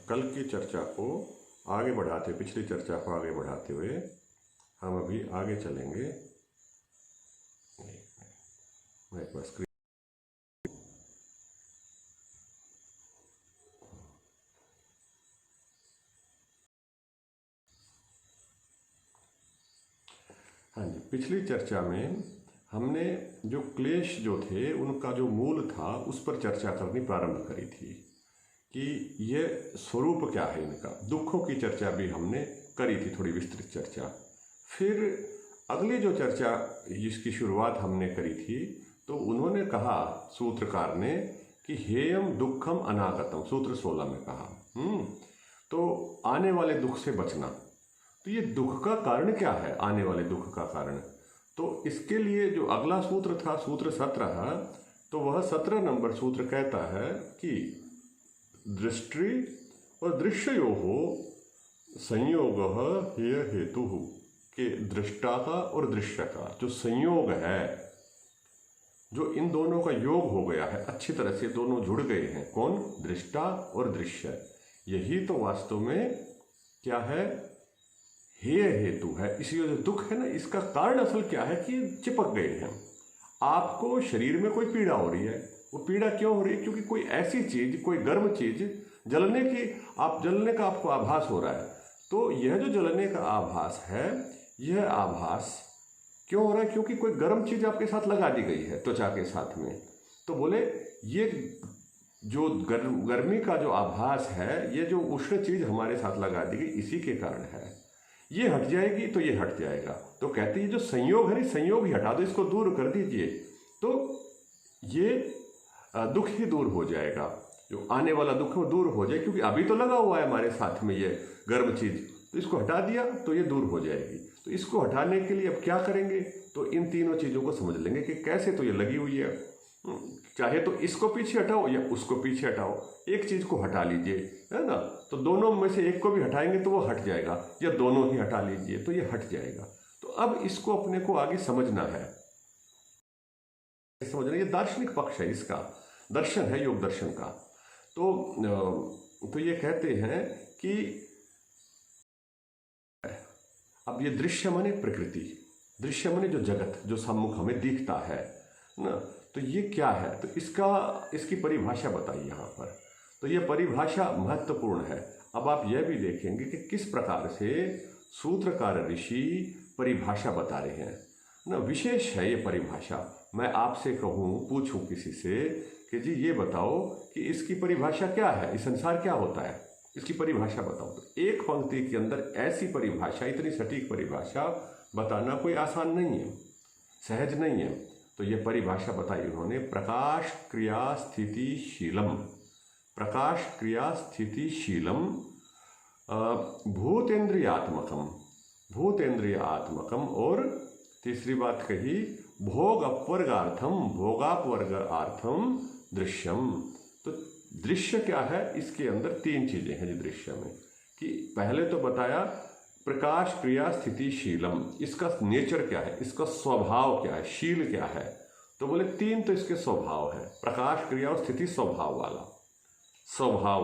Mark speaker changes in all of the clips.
Speaker 1: कल की चर्चा को आगे बढ़ाते, पिछली चर्चा को आगे बढ़ाते हुए हम अभी आगे चलेंगे। मैं एक बार स्क्रीन, हाँ जी, पिछली चर्चा में हमने जो क्लेश जो थे उनका जो मूल था उस पर चर्चा करनी प्रारंभ करी थी कि ये स्वरूप क्या है इनका। दुखों की चर्चा भी हमने करी थी, थोड़ी विस्तृत चर्चा। फिर अगली जो चर्चा जिसकी शुरुआत हमने करी थी तो उन्होंने कहा, सूत्रकार ने, कि हेयम दुखम अनागतम, सूत्र 16 में कहा तो आने वाले दुख से बचना। तो ये दुख का कारण क्या है, आने वाले दुख का कारण? तो इसके लिए जो अगला सूत्र था, सूत्र 17, तो वह 17 नंबर सूत्र कहता है कि दृष्टि और दृश्ययोः संयोगः हेय हेतु, के दृष्टा का और दृश्य का जो संयोग है, जो इन दोनों का योग हो गया है, अच्छी तरह से दोनों जुड़ गए हैं, कौन? दृष्टा और दृश्य। यही तो वास्तव में क्या है? हेय हेतु है। इसी जो दुख है ना, इसका कारण असल क्या है कि चिपक गए हैं। आपको शरीर में कोई पीड़ा हो रही है, वो पीड़ा क्यों हो रही है? क्योंकि कोई ऐसी चीज, कोई गर्म चीज जलने का आपको आभास हो रहा है। तो यह जो जलने का आभास है, यह आभास क्यों हो रहा है? क्योंकि कोई गर्म चीज आपके साथ लगा दी गई है, त्वचा के साथ में। तो बोले ये जो गर्मी का जो आभास है, ये जो उष्ण चीज हमारे साथ लगा दी गई, इसी के कारण है। ये हट जाएगी तो ये हट जाएगा। तो कहते हैं जो संयोग है, संयोग ही हटा दो, इसको दूर कर दीजिए तो ये दुख ही दूर हो जाएगा। जो आने वाला दुख वो दूर हो जाए, क्योंकि अभी तो लगा हुआ है हमारे साथ में ये गर्म चीज, तो इसको हटा दिया तो ये दूर हो जाएगी। तो इसको हटाने के लिए अब क्या करेंगे? तो इन तीनों चीजों को समझ लेंगे कि कैसे। तो ये लगी हुई है, चाहे तो इसको पीछे हटाओ या उसको पीछे हटाओ, एक चीज को हटा लीजिए, है ना। तो दोनों में से एक को भी हटाएंगे तो वो हट जाएगा, या दोनों ही हटा लीजिए तो ये हट जाएगा। तो अब इसको अपने को आगे समझना है, ये दार्शनिक पक्ष है, इसका दर्शन है, योग दर्शन का। तो ये कहते हैं कि अब ये दृश्य माने प्रकृति, दृश्य माने जो जगत, जो सम्मुख हमें दिखता है ना, तो ये क्या है? तो इसकी परिभाषा बताइए यहाँ पर। तो ये परिभाषा महत्वपूर्ण है। अब आप यह भी देखेंगे कि किस प्रकार से सूत्रकार ऋषि परिभाषा बता रहे हैं ना। विशेष है ये परिभाषा। मैं आपसे कहूँ, पूछूं किसी से कि जी ये बताओ कि इसकी परिभाषा क्या है, ये संसार क्या होता है, इसकी परिभाषा बताओ। तो एक पंक्ति के अंदर ऐसी परिभाषा, इतनी सटीक परिभाषा बताना कोई आसान नहीं है, सहज नहीं है। तो ये परिभाषा बताई उन्होंने, प्रकाश क्रिया स्थितिशीलम, प्रकाश क्रिया स्थितिशीलम भूतेन्द्रियात्मकम, भूतेन्द्रियात्मकम, और तीसरी बात कही भोग अपवर्गार्थम, भोगापवर्गार्थम दृश्यम। तो दृश्य क्या है? इसके अंदर तीन चीजें हैं जी दृश्य में। कि पहले तो बताया प्रकाश क्रिया स्थितिशीलम, इसका नेचर क्या है, इसका स्वभाव क्या है, शील क्या है। तो बोले तीन तो इसके स्वभाव है, प्रकाश क्रिया और स्थिति स्वभाव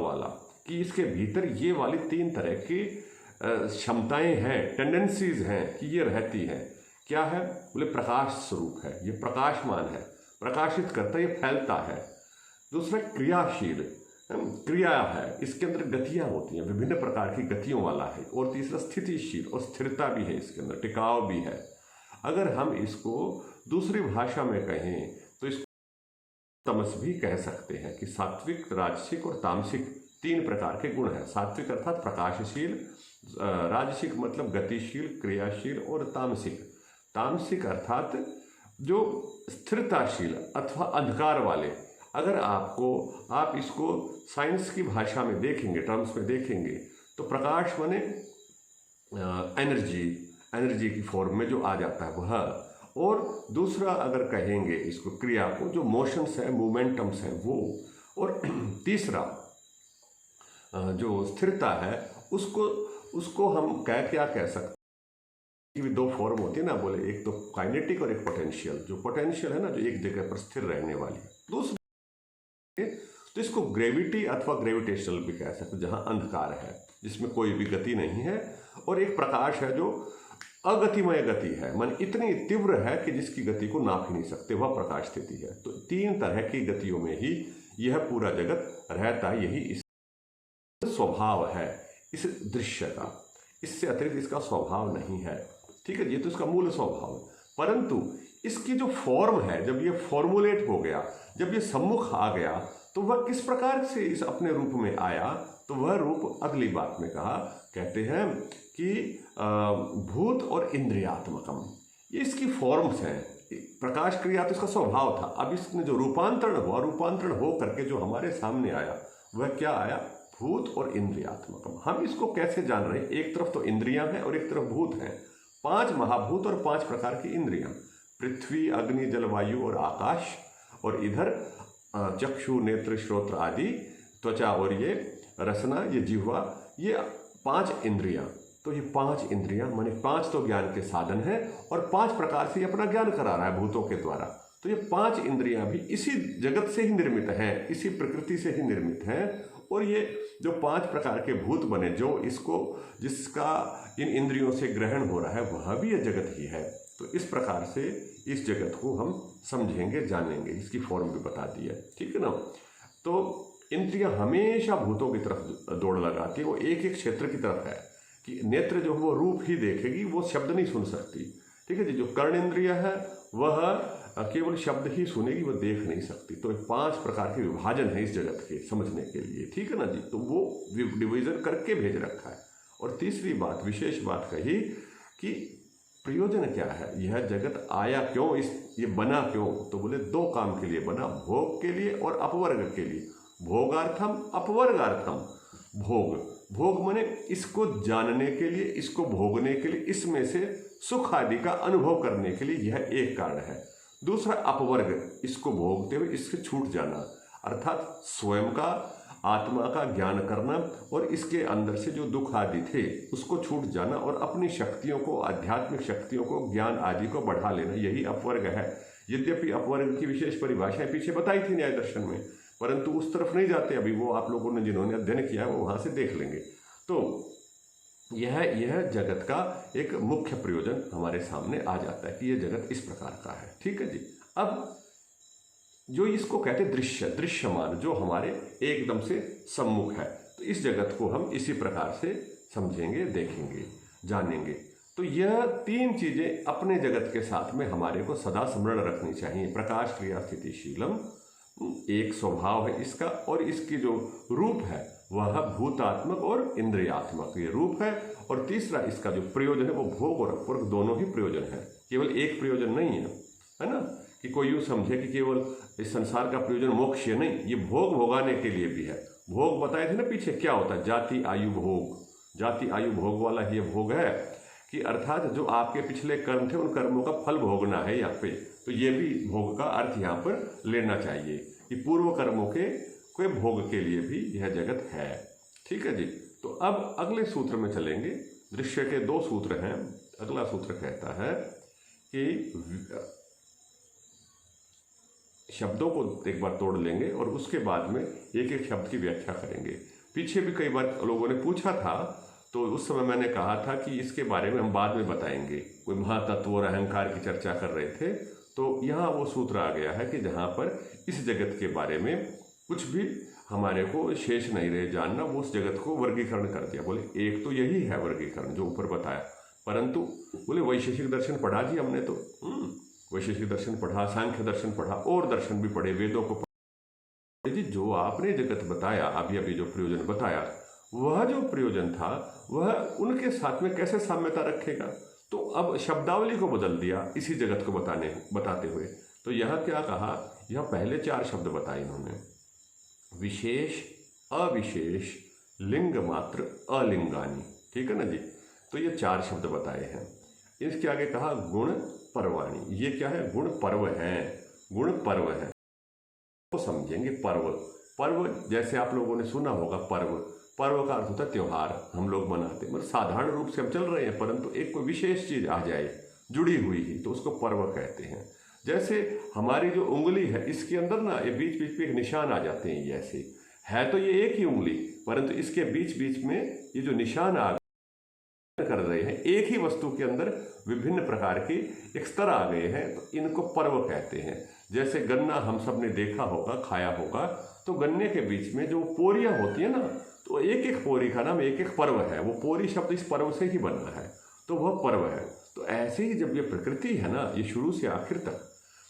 Speaker 1: वाला, कि इसके भीतर ये वाली तीन तरह की क्षमताएं हैं, टेंडेंसीज हैं कि ये रहती हैं। क्या है? बोले प्रकाश स्वरूप है, ये प्रकाशमान है, प्रकाशित करता है, ये फैलता है। दूसरा क्रियाशील, क्रिया है, इसके अंदर गतियां होती हैं, विभिन्न प्रकार की गतियों वाला है। और तीसरा स्थितिशील, और स्थिरता भी है इसके अंदर, टिकाव भी है। अगर हम इसको दूसरी भाषा में कहें तो इसको तमस भी कह सकते हैं कि सात्विक, राजसिक और तामसिक तीन प्रकार के गुण हैं। सात्विक अर्थात प्रकाशशील, राजसिक मतलब गतिशील, क्रियाशील, और तामसिक अर्थात जो स्थिरताशील अथवा अंधकार वाले। अगर आप इसको साइंस की भाषा में देखेंगे, टर्म्स में देखेंगे, तो प्रकाश माने एनर्जी की फॉर्म में जो आ जाता है वह। और दूसरा अगर कहेंगे इसको क्रिया को, जो मोशंस है, मोमेंटम्स हैं वो। और तीसरा जो स्थिरता है, उसको हम क्या कह सकते हैं कि दो फॉर्म होती है ना, बोले एक तो काइनेटिक और एक पोटेंशियल। जो पोटेंशियल है ना, जो एक जगह पर स्थिर रहने वाली है। दूसरी तो इसको ग्रेविटी अथवा ग्रेविटेशनल भी कह सकते हैं, जहाँ अंधकार है जिसमें कोई भी गति नहीं है, और एक प्रकाश है जो अगतिमय गति है, मन इतनी तीव्र है कि जिसकी गति को नाप ही नहीं सकते, वह प्रकाश स्थिति है। तो 3 तरह की गतियों में ही यह पूरा जगत रहता है, यही इस स्वभाव है इस दृश्य का, इससे अतिरिक्त इसका स्वभाव नहीं है। ठीक है, ये तो इसका मूल स्वभाव है। परंतु इसकी जो फॉर्म है, जब ये फॉर्मुलेट हो गया, जब ये सम्मुख आ गया, तो वह किस प्रकार से इस अपने रूप में आया, तो वह रूप अगली बात में कहा, कहते हैं कि भूत और इंद्रियात्मकम, ये इसकी फॉर्म्स हैं। प्रकाश क्रिया तो इसका स्वभाव था, अब इसमें जो रूपांतरण हुआ, रूपांतरण हो करके जो हमारे सामने आया, वह क्या आया, भूत और इंद्रियात्मकम। हम इसको कैसे जान रहे हैं, एक तरफ तो इंद्रियां हैं और एक तरफ भूत हैं, 5 महाभूत और 5 प्रकार की इंद्रियां, पृथ्वी, अग्नि, जल, वायु और आकाश, और इधर चक्षु, नेत्र, श्रोत्र आदि, त्वचा और ये रसना, ये जिह्वा, ये 5 इंद्रियां। तो ये 5 इंद्रियां माने 5 तो ज्ञान के साधन हैं, और 5 प्रकार से अपना ज्ञान करा रहा है भूतों के द्वारा। तो ये 5 इंद्रियां भी इसी जगत से ही निर्मित हैं, इसी प्रकृति से ही निर्मित हैं, और ये जो 5 प्रकार के भूत बने, जो इसको, जिसका इन इंद्रियों से ग्रहण हो रहा है, वह भी ये जगत ही है। तो इस प्रकार से इस जगत को हम समझेंगे, जानेंगे, इसकी फॉर्म भी बता दी है। ठीक है ना। तो इंद्रियां हमेशा भूतों की तरफ दौड़ लगाती है, वो एक एक क्षेत्र की तरफ है, कि नेत्र जो है वो रूप ही देखेगी, वो शब्द नहीं सुन सकती। ठीक है जी। जो कर्ण इंद्रिय है वह केवल शब्द ही सुनेगी, वह देख नहीं सकती। तो 5 प्रकार के विभाजन है इस जगत के समझने के लिए। ठीक है ना जी। तो वो डिवीजन करके भेज रखा है। और तीसरी बात, विशेष बात कही कि प्रयोजन क्या है, यह जगत आया क्यों, ये बना क्यों, तो बोले 2 काम के लिए बना, भोग के लिए और अपवर्ग के लिए। भोगार्थम अपवर्गार्थम। भोग माने इसको जानने के लिए, इसको भोगने के लिए, इसमें से सुख आदि का अनुभव करने के लिए, यह एक कारण है। दूसरा अपवर्ग, इसको भोगते हुए इससे छूट जाना, अर्थात स्वयं का, आत्मा का ज्ञान करना, और इसके अंदर से जो दुख आदि थे उसको छूट जाना, और अपनी शक्तियों को, आध्यात्मिक शक्तियों को, ज्ञान आदि को बढ़ा लेना, यही अपवर्ग है। यद्यपि अपवर्ग की विशेष परिभाषाएं पीछे बताई थी न्याय दर्शन में, परंतु उस तरफ नहीं जाते अभी, वो आप लोगों ने जिन्होंने अध्ययन किया है वो वहां से देख लेंगे। तो यह जगत का एक मुख्य प्रयोजन हमारे सामने आ जाता है कि यह जगत इस प्रकार का है। ठीक है जी। अब जो इसको कहते हैं दृश्य, दृश्यमान, जो हमारे एकदम से सम्मुख है, तो इस जगत को हम इसी प्रकार से समझेंगे, देखेंगे, जानेंगे। तो यह 3 चीजें अपने जगत के साथ में हमारे को सदा स्मरण रखनी चाहिए। प्रकाश क्रिया स्थितिशीलम एक स्वभाव है इसका, और इसकी जो रूप है वह भूतात्मक और इंद्रियात्मक ये रूप है। और तीसरा इसका जो प्रयोजन है वो भोग और अपवर्ग दोनों ही प्रयोजन है, केवल एक प्रयोजन नहीं है ना। कि कोई यूँ समझे कि केवल इस संसार का प्रयोजन मोक्ष है, नहीं, ये भोग भोगाने के लिए भी है। भोग बताए थे ना पीछे, क्या होता है, जाति आयु भोग, जाति आयु भोग वाला ये भोग है, कि अर्थात जो आपके पिछले कर्म थे उन कर्मों का फल भोगना है यहाँ पे। तो ये भी भोग का अर्थ यहाँ पर लेना चाहिए कि पूर्व कर्मों के कोई भोग के लिए भी यह जगत है। ठीक है जी। तो अब अगले सूत्र में चलेंगे। दृश्य के 2 सूत्र हैं। अगला सूत्र कहता है कि शब्दों को एक बार तोड़ लेंगे और उसके बाद में एक एक शब्द की व्याख्या करेंगे। पीछे भी कई बार लोगों ने पूछा था, तो उस समय मैंने कहा था कि इसके बारे में हम बाद में बताएंगे। कोई महातत्व और अहंकार की चर्चा कर रहे थे, तो यहाँ वो सूत्र आ गया है कि जहाँ पर इस जगत के बारे में कुछ भी हमारे को शेष नहीं रहे जानना, वो उस जगत को वर्गीकरण कर दिया। बोले एक तो यही है वर्गीकरण जो ऊपर बताया, परंतु बोले वैशेषिक दर्शन पढ़ा जी हमने, तो वैशेषिक दर्शन पढ़ा, सांख्य दर्शन पढ़ा, और दर्शन भी पढ़े, वेदों को पढ़ा जी। जो आपने जगत बताया, अभी जो प्रयोजन बताया, वह जो प्रयोजन था वह उनके साथ में कैसे साम्यता रखेगा। तो अब शब्दावली को बदल दिया इसी जगत को बताते हुए। तो यह क्या कहा, यह पहले 4 शब्द बताए इन्होंने, विशेष, अविशेष, लिंग मात्र, अलिंगानी। ठीक है ना जी। तो ये 4 शब्द बताए हैं। इसके आगे कहा गुण पर्वाणी। ये क्या है, गुण पर्व है, गुण पर्व है। तो समझेंगे पर्व। पर्व जैसे आप लोगों ने सुना होगा, पर्व का अर्थ होता है त्योहार, हम लोग मनाते हैं। मतलब साधारण रूप से हम चल रहे हैं, परंतु एक कोई विशेष चीज आ जाए जुड़ी हुई ही, तो उसको पर्व कहते हैं। जैसे हमारी जो उंगली है इसके अंदर ना ये बीच बीच में एक निशान आ जाते हैं, ये ऐसे है तो ये एक ही उंगली, परंतु इसके बीच बीच में ये जो निशान आ कर रहे हैं, एक ही वस्तु के अंदर विभिन्न प्रकार के एक स्तर आ गए हैं, तो इनको पर्व कहते हैं। जैसे गन्ना हम सब ने देखा होगा, खाया होगा, तो गन्ने के बीच में जो पोरियां होती है ना, तो एक एक पोरी का नाम एक एक पर्व है। वो पोरी शब्द इस पर्व से ही बना है, तो वह पर्व है। तो ऐसे ही जब ये प्रकृति है ना, ये शुरू से आखिर तक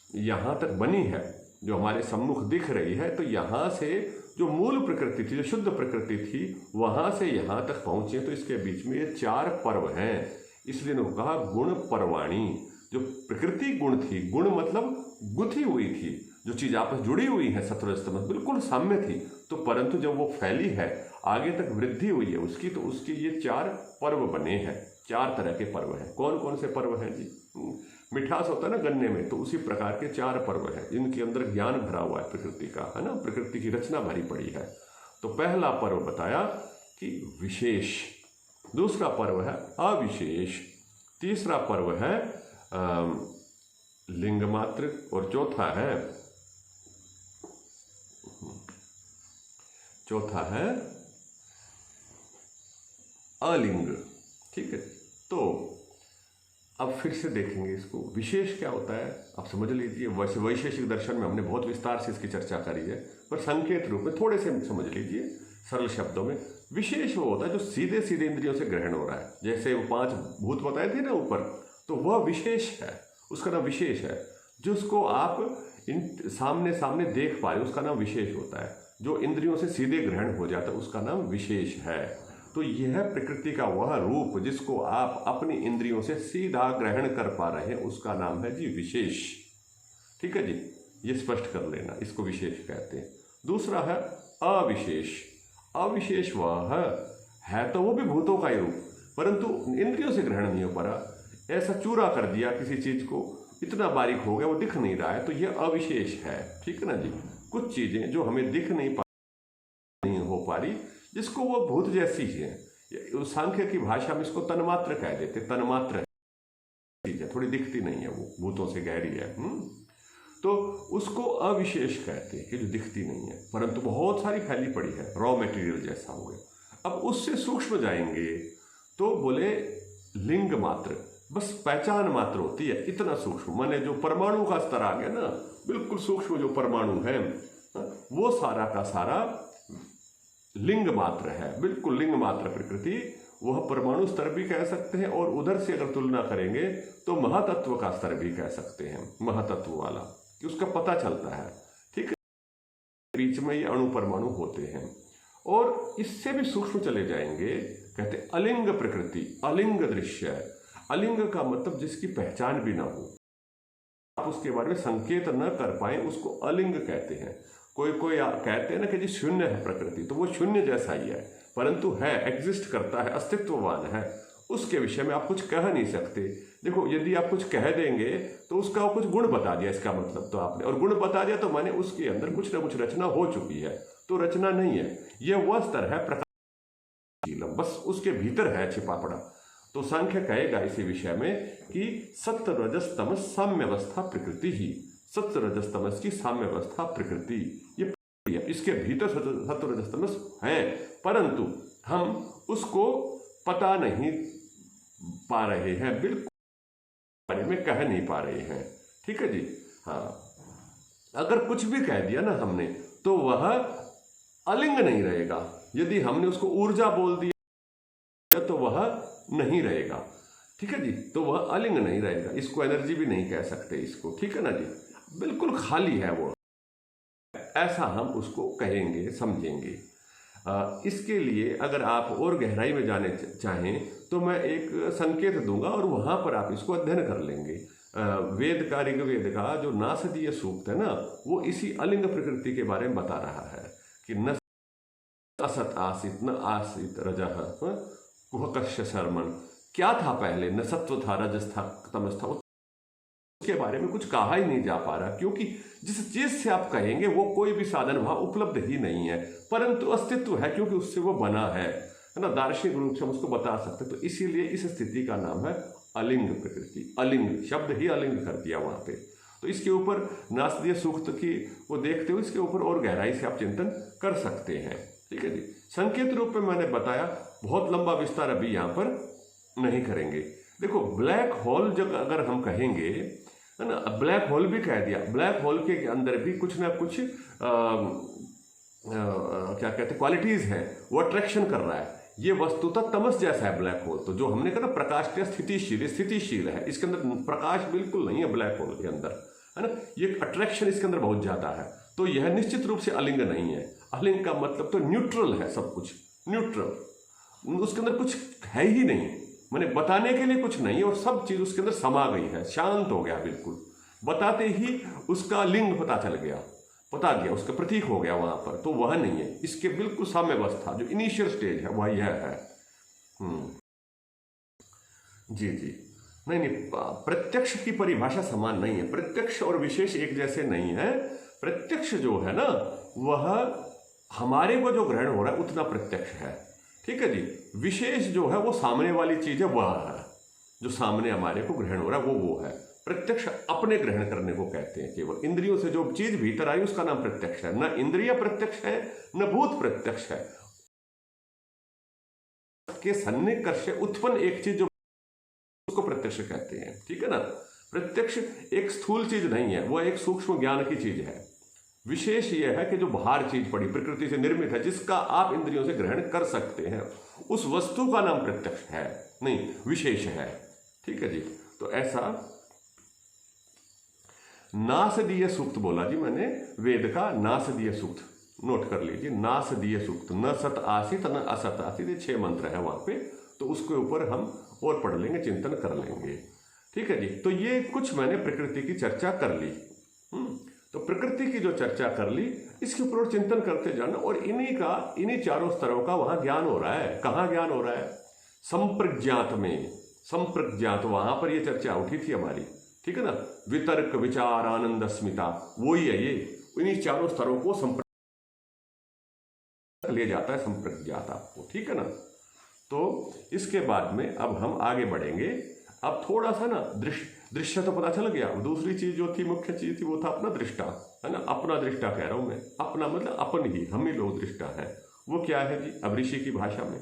Speaker 1: यहाँ तक बनी है, जो हमारे सम्मुख दिख रही है, तो यहाँ से जो मूल प्रकृति थी, जो शुद्ध प्रकृति थी, वहाँ से यहाँ तक पहुँचे, तो इसके बीच में ये 4 पर्व हैं। इसलिए इन्होंने कहा गुण पर्वाणी। जो प्रकृति गुण थी, गुण मतलब गुथी हुई थी, जो चीज़ आपस जुड़ी हुई है, सत्वरजतमस बिल्कुल साम्य थी, तो परंतु जब वो फैली है, आगे तक वृद्धि हुई है उसकी, तो उसके ये 4 पर्व बने हैं। 4 तरह के पर्व हैं। कौन कौन से पर्व हैं जी? मिठास होता है ना गन्ने में, तो उसी प्रकार के 4 पर्व हैं जिनके अंदर ज्ञान भरा हुआ है प्रकृति का, है ना, प्रकृति की रचना भरी पड़ी है। तो पहला पर्व बताया कि विशेष, दूसरा पर्व है अविशेष, तीसरा पर्व है लिंग मात्र, और चौथा है अलिंग। ठीक है, तो अब फिर से देखेंगे इसको। विशेष क्या होता है आप समझ लीजिए। वैसे वैशेषिक दर्शन में हमने बहुत विस्तार से इसकी चर्चा करी है, पर संकेत रूप में थोड़े से समझ लीजिए सरल शब्दों में। विशेष वो होता है जो सीधे सीधे इंद्रियों से ग्रहण हो रहा है। जैसे वो 5 भूत बताए थे ना ऊपर, तो वह विशेष है, उसका नाम विशेष है। जिसको आप सामने सामने देख पाए उसका नाम विशेष होता है। जो इंद्रियों से सीधे ग्रहण हो जाता है उसका नाम विशेष है। तो यह प्रकृति का वह रूप जिसको आप अपनी इंद्रियों से सीधा ग्रहण कर पा रहे हैं, उसका नाम है जी विशेष। ठीक है जी, ये स्पष्ट कर लेना, इसको विशेष कहते हैं। दूसरा है अविशेष। अविशेष वह है तो वो भी भूतों का ही रूप, परंतु इंद्रियों से ग्रहण नहीं हो पा रहा। ऐसा चूरा कर दिया किसी चीज को, इतना बारीक हो गया वो दिख नहीं रहा है, तो यह अविशेष है। ठीक है ना जी। कुछ चीजें जो हमें दिख नहीं हो पा रही, जिसको वो भूत जैसी है। सांख्य की भाषा में इसको तन्मात्र कह देते। तन्मात्र चीज है, थोड़ी दिखती नहीं है, वो भूतों से गहरी है। तो उसको अविशेष कहते हैं कि जो दिखती नहीं है, परंतु बहुत सारी फैली पड़ी है, रॉ मटेरियल जैसा हो गया। अब उससे सूक्ष्म जाएंगे तो बोले लिंग मात्र, बस पहचान मात्र होती है, इतना सूक्ष्म। माने जो परमाणु का स्तर आ गया ना, बिल्कुल सूक्ष्म जो परमाणु है, वो सारा का सारा लिंग मात्र है, बिल्कुल लिंग मात्र प्रकृति। वह परमाणु स्तर भी कह सकते हैं, और उधर से अगर तुलना करेंगे तो महातत्व का स्तर भी कह सकते हैं, महातत्व वाला, कि उसका पता चलता है। ठीक है, बीच में ये अणु परमाणु होते हैं। और इससे भी सूक्ष्म चले जाएंगे, कहते अलिंग प्रकृति, अलिंग दृश्य है। अलिंग का मतलब जिसकी पहचान भी ना हो, आप उसके बारे में संकेत न कर पाए, उसको अलिंग कहते हैं। कोई कहते हैं ना कि जी शून्य है प्रकृति, तो वो शून्य जैसा ही है, परंतु है, एग्जिस्ट करता है, अस्तित्ववान है। उसके विषय में आप कुछ कह नहीं सकते। देखो, यदि आप कुछ कह देंगे तो उसका कुछ गुण बता दिया, इसका मतलब तो आपने, और गुण बता दिया तो माने उसके अंदर कुछ ना कुछ रचना हो चुकी है। तो रचना नहीं है, यह वह स्तर है प्रकाश, बस उसके भीतर है छिपा पड़ा। तो सांख्य कहेगा इसी विषय में कि सत्य रजस तमस साम्य अवस्था प्रकृति ही, सत्य रजस तमस की साम्य अवस्था प्रकृति, ये इसके भीतर सत्य रजस तमस है, परंतु हम उसको पता नहीं पा रहे हैं, बिल्कुल बारे में कह नहीं पा रहे हैं। ठीक है जी। हाँ, अगर कुछ भी कह दिया ना हमने, तो वह अलिंग नहीं रहेगा। यदि हमने उसको ऊर्जा बोल दिया तो वह नहीं रहेगा। ठीक है जी, तो वह अलिंग नहीं रहेगा। इसको एनर्जी भी नहीं कह सकते इसको। ठीक है ना जी, बिल्कुल खाली है वो, ऐसा हम उसको कहेंगे, समझेंगे। इसके लिए अगर आप और गहराई में जाने चाहें तो मैं एक संकेत दूंगा, और वहां पर आप इसको अध्ययन कर लेंगे। वेद का, ऋग्वेद का जो नासदीय सूक्त है ना, वो इसी अलिंग प्रकृति के बारे में बता रहा है कि न असत आसित न आसित रजः कुहकस्य शर्मन। क्या था पहले? न सत्व था, रजस था, तमस था। उसके बारे में कुछ कहा ही नहीं जा पा रहा, क्योंकि जिस चीज से आप कहेंगे वो कोई भी साधन वहां उपलब्ध ही नहीं है, परंतु अस्तित्व है, क्योंकि उससे वो बना है ना। दार्शनिक रूप से हम उसको बता सकते। तो इसीलिए इस स्थिति का नाम है अलिंग प्रकृति। अलिंग शब्द ही अलिंग कर दिया वहां पे। तो इसके ऊपर नासदीय सूक्त की वो देखते हुए इसके ऊपर और गहराई से आप चिंतन कर सकते हैं। ठीक है जी। संकेत रूप में मैंने बताया, बहुत लंबा विस्तार अभी यहाँ पर नहीं करेंगे। देखो ब्लैक होल जब अगर हम कहेंगे, है ना, ब्लैक होल भी कह दिया, ब्लैक होल के अंदर भी कुछ ना कुछ क्या कहते हैं क्वालिटीज हैं, वो अट्रैक्शन कर रहा है। ये वस्तुतः तमस जैसा है ब्लैक होल, तो जो हमने कहा ना प्रकाश के स्थितिशील है, इसके अंदर प्रकाश बिल्कुल नहीं है ब्लैक होल के अंदर, है ना। ये अट्रैक्शन इसके अंदर बहुत ज्यादा है, तो यह निश्चित रूप से अलिंग नहीं है। अलिंग का मतलब तो न्यूट्रल है, सब कुछ न्यूट्रल, उसके अंदर कुछ है ही नहीं, मैंने बताने के लिए कुछ नहीं है, और सब चीज उसके अंदर समा गई है, शांत हो गया बिल्कुल। बताते ही उसका लिंग पता चल गया, पता गया, उसका प्रतीक हो गया वहां पर, तो वह नहीं है। इसके बिल्कुल साम्यावस्था जो इनिशियल स्टेज है वह यह है। जी जी, नहीं नहीं, प्रत्यक्ष की परिभाषा समान नहीं है, प्रत्यक्ष और विशेष एक जैसे नहीं है। प्रत्यक्ष जो है ना, वह हमारे को जो ग्रहण हो रहा है उतना प्रत्यक्ष है, ठीक है जी। विशेष जो है वो सामने वाली चीज है, वह है जो सामने हमारे को ग्रहण हो रहा है, वो है प्रत्यक्ष। अपने ग्रहण करने को कहते हैं, केवल इंद्रियों से जो चीज भीतर आई उसका नाम प्रत्यक्ष है। न इंद्रिय प्रत्यक्ष है, न भूत प्रत्यक्ष है। के सन्निकर्ष से उत्पन्न एक चीज जो उसको प्रत्यक्ष कहते हैं, ठीक है ना। प्रत्यक्ष एक स्थूल चीज नहीं है, वह एक सूक्ष्म ज्ञान की चीज है। विशेष यह है कि जो बाहर चीज पड़ी, प्रकृति से निर्मित है, जिसका आप इंद्रियों से ग्रहण कर सकते हैं, उस वस्तु का नाम प्रत्यक्ष है, नहीं विशेष है, ठीक है जी। तो ऐसा नासदीय सूक्त बोला जी मैंने, वेद का नासदीय सूक्त नोट कर लीजिए। नासदीय सूक्त, न सत आसित न असत आसित, ये 6 मंत्र है वहां पे, तो उसके ऊपर हम और पढ़ लेंगे, चिंतन कर लेंगे, ठीक है जी। तो ये कुछ मैंने प्रकृति की चर्चा कर ली। तो प्रकृति की जो चर्चा कर ली, इसके ऊपर और चिंतन करते जाना, और इन्हीं चारों स्तरों का वहां ज्ञान हो रहा है। कहाँ ज्ञान हो रहा है? संप्रज्ञात में, संप्रज्ञात, वहां पर ये चर्चा उठी थी हमारी, ठीक है ना। वितर्क विचार आनंद अस्मिता, वो ही है ये, इन्हीं चारों स्तरों को ले जाता है संप्रज्ञात आपको, ठीक है ना। तो इसके बाद में अब हम आगे बढ़ेंगे। अब थोड़ा सा ना दृश्य तो पता चल गया, दूसरी चीज जो थी, मुख्य चीज थी, वो था अपना दृष्टा, है ना। अपना दृष्टा कह रहा हूं मैं, अपना मतलब अपन ही, हम ही लोग दृष्टा है। वो क्या है जी? अब ऋषि की भाषा में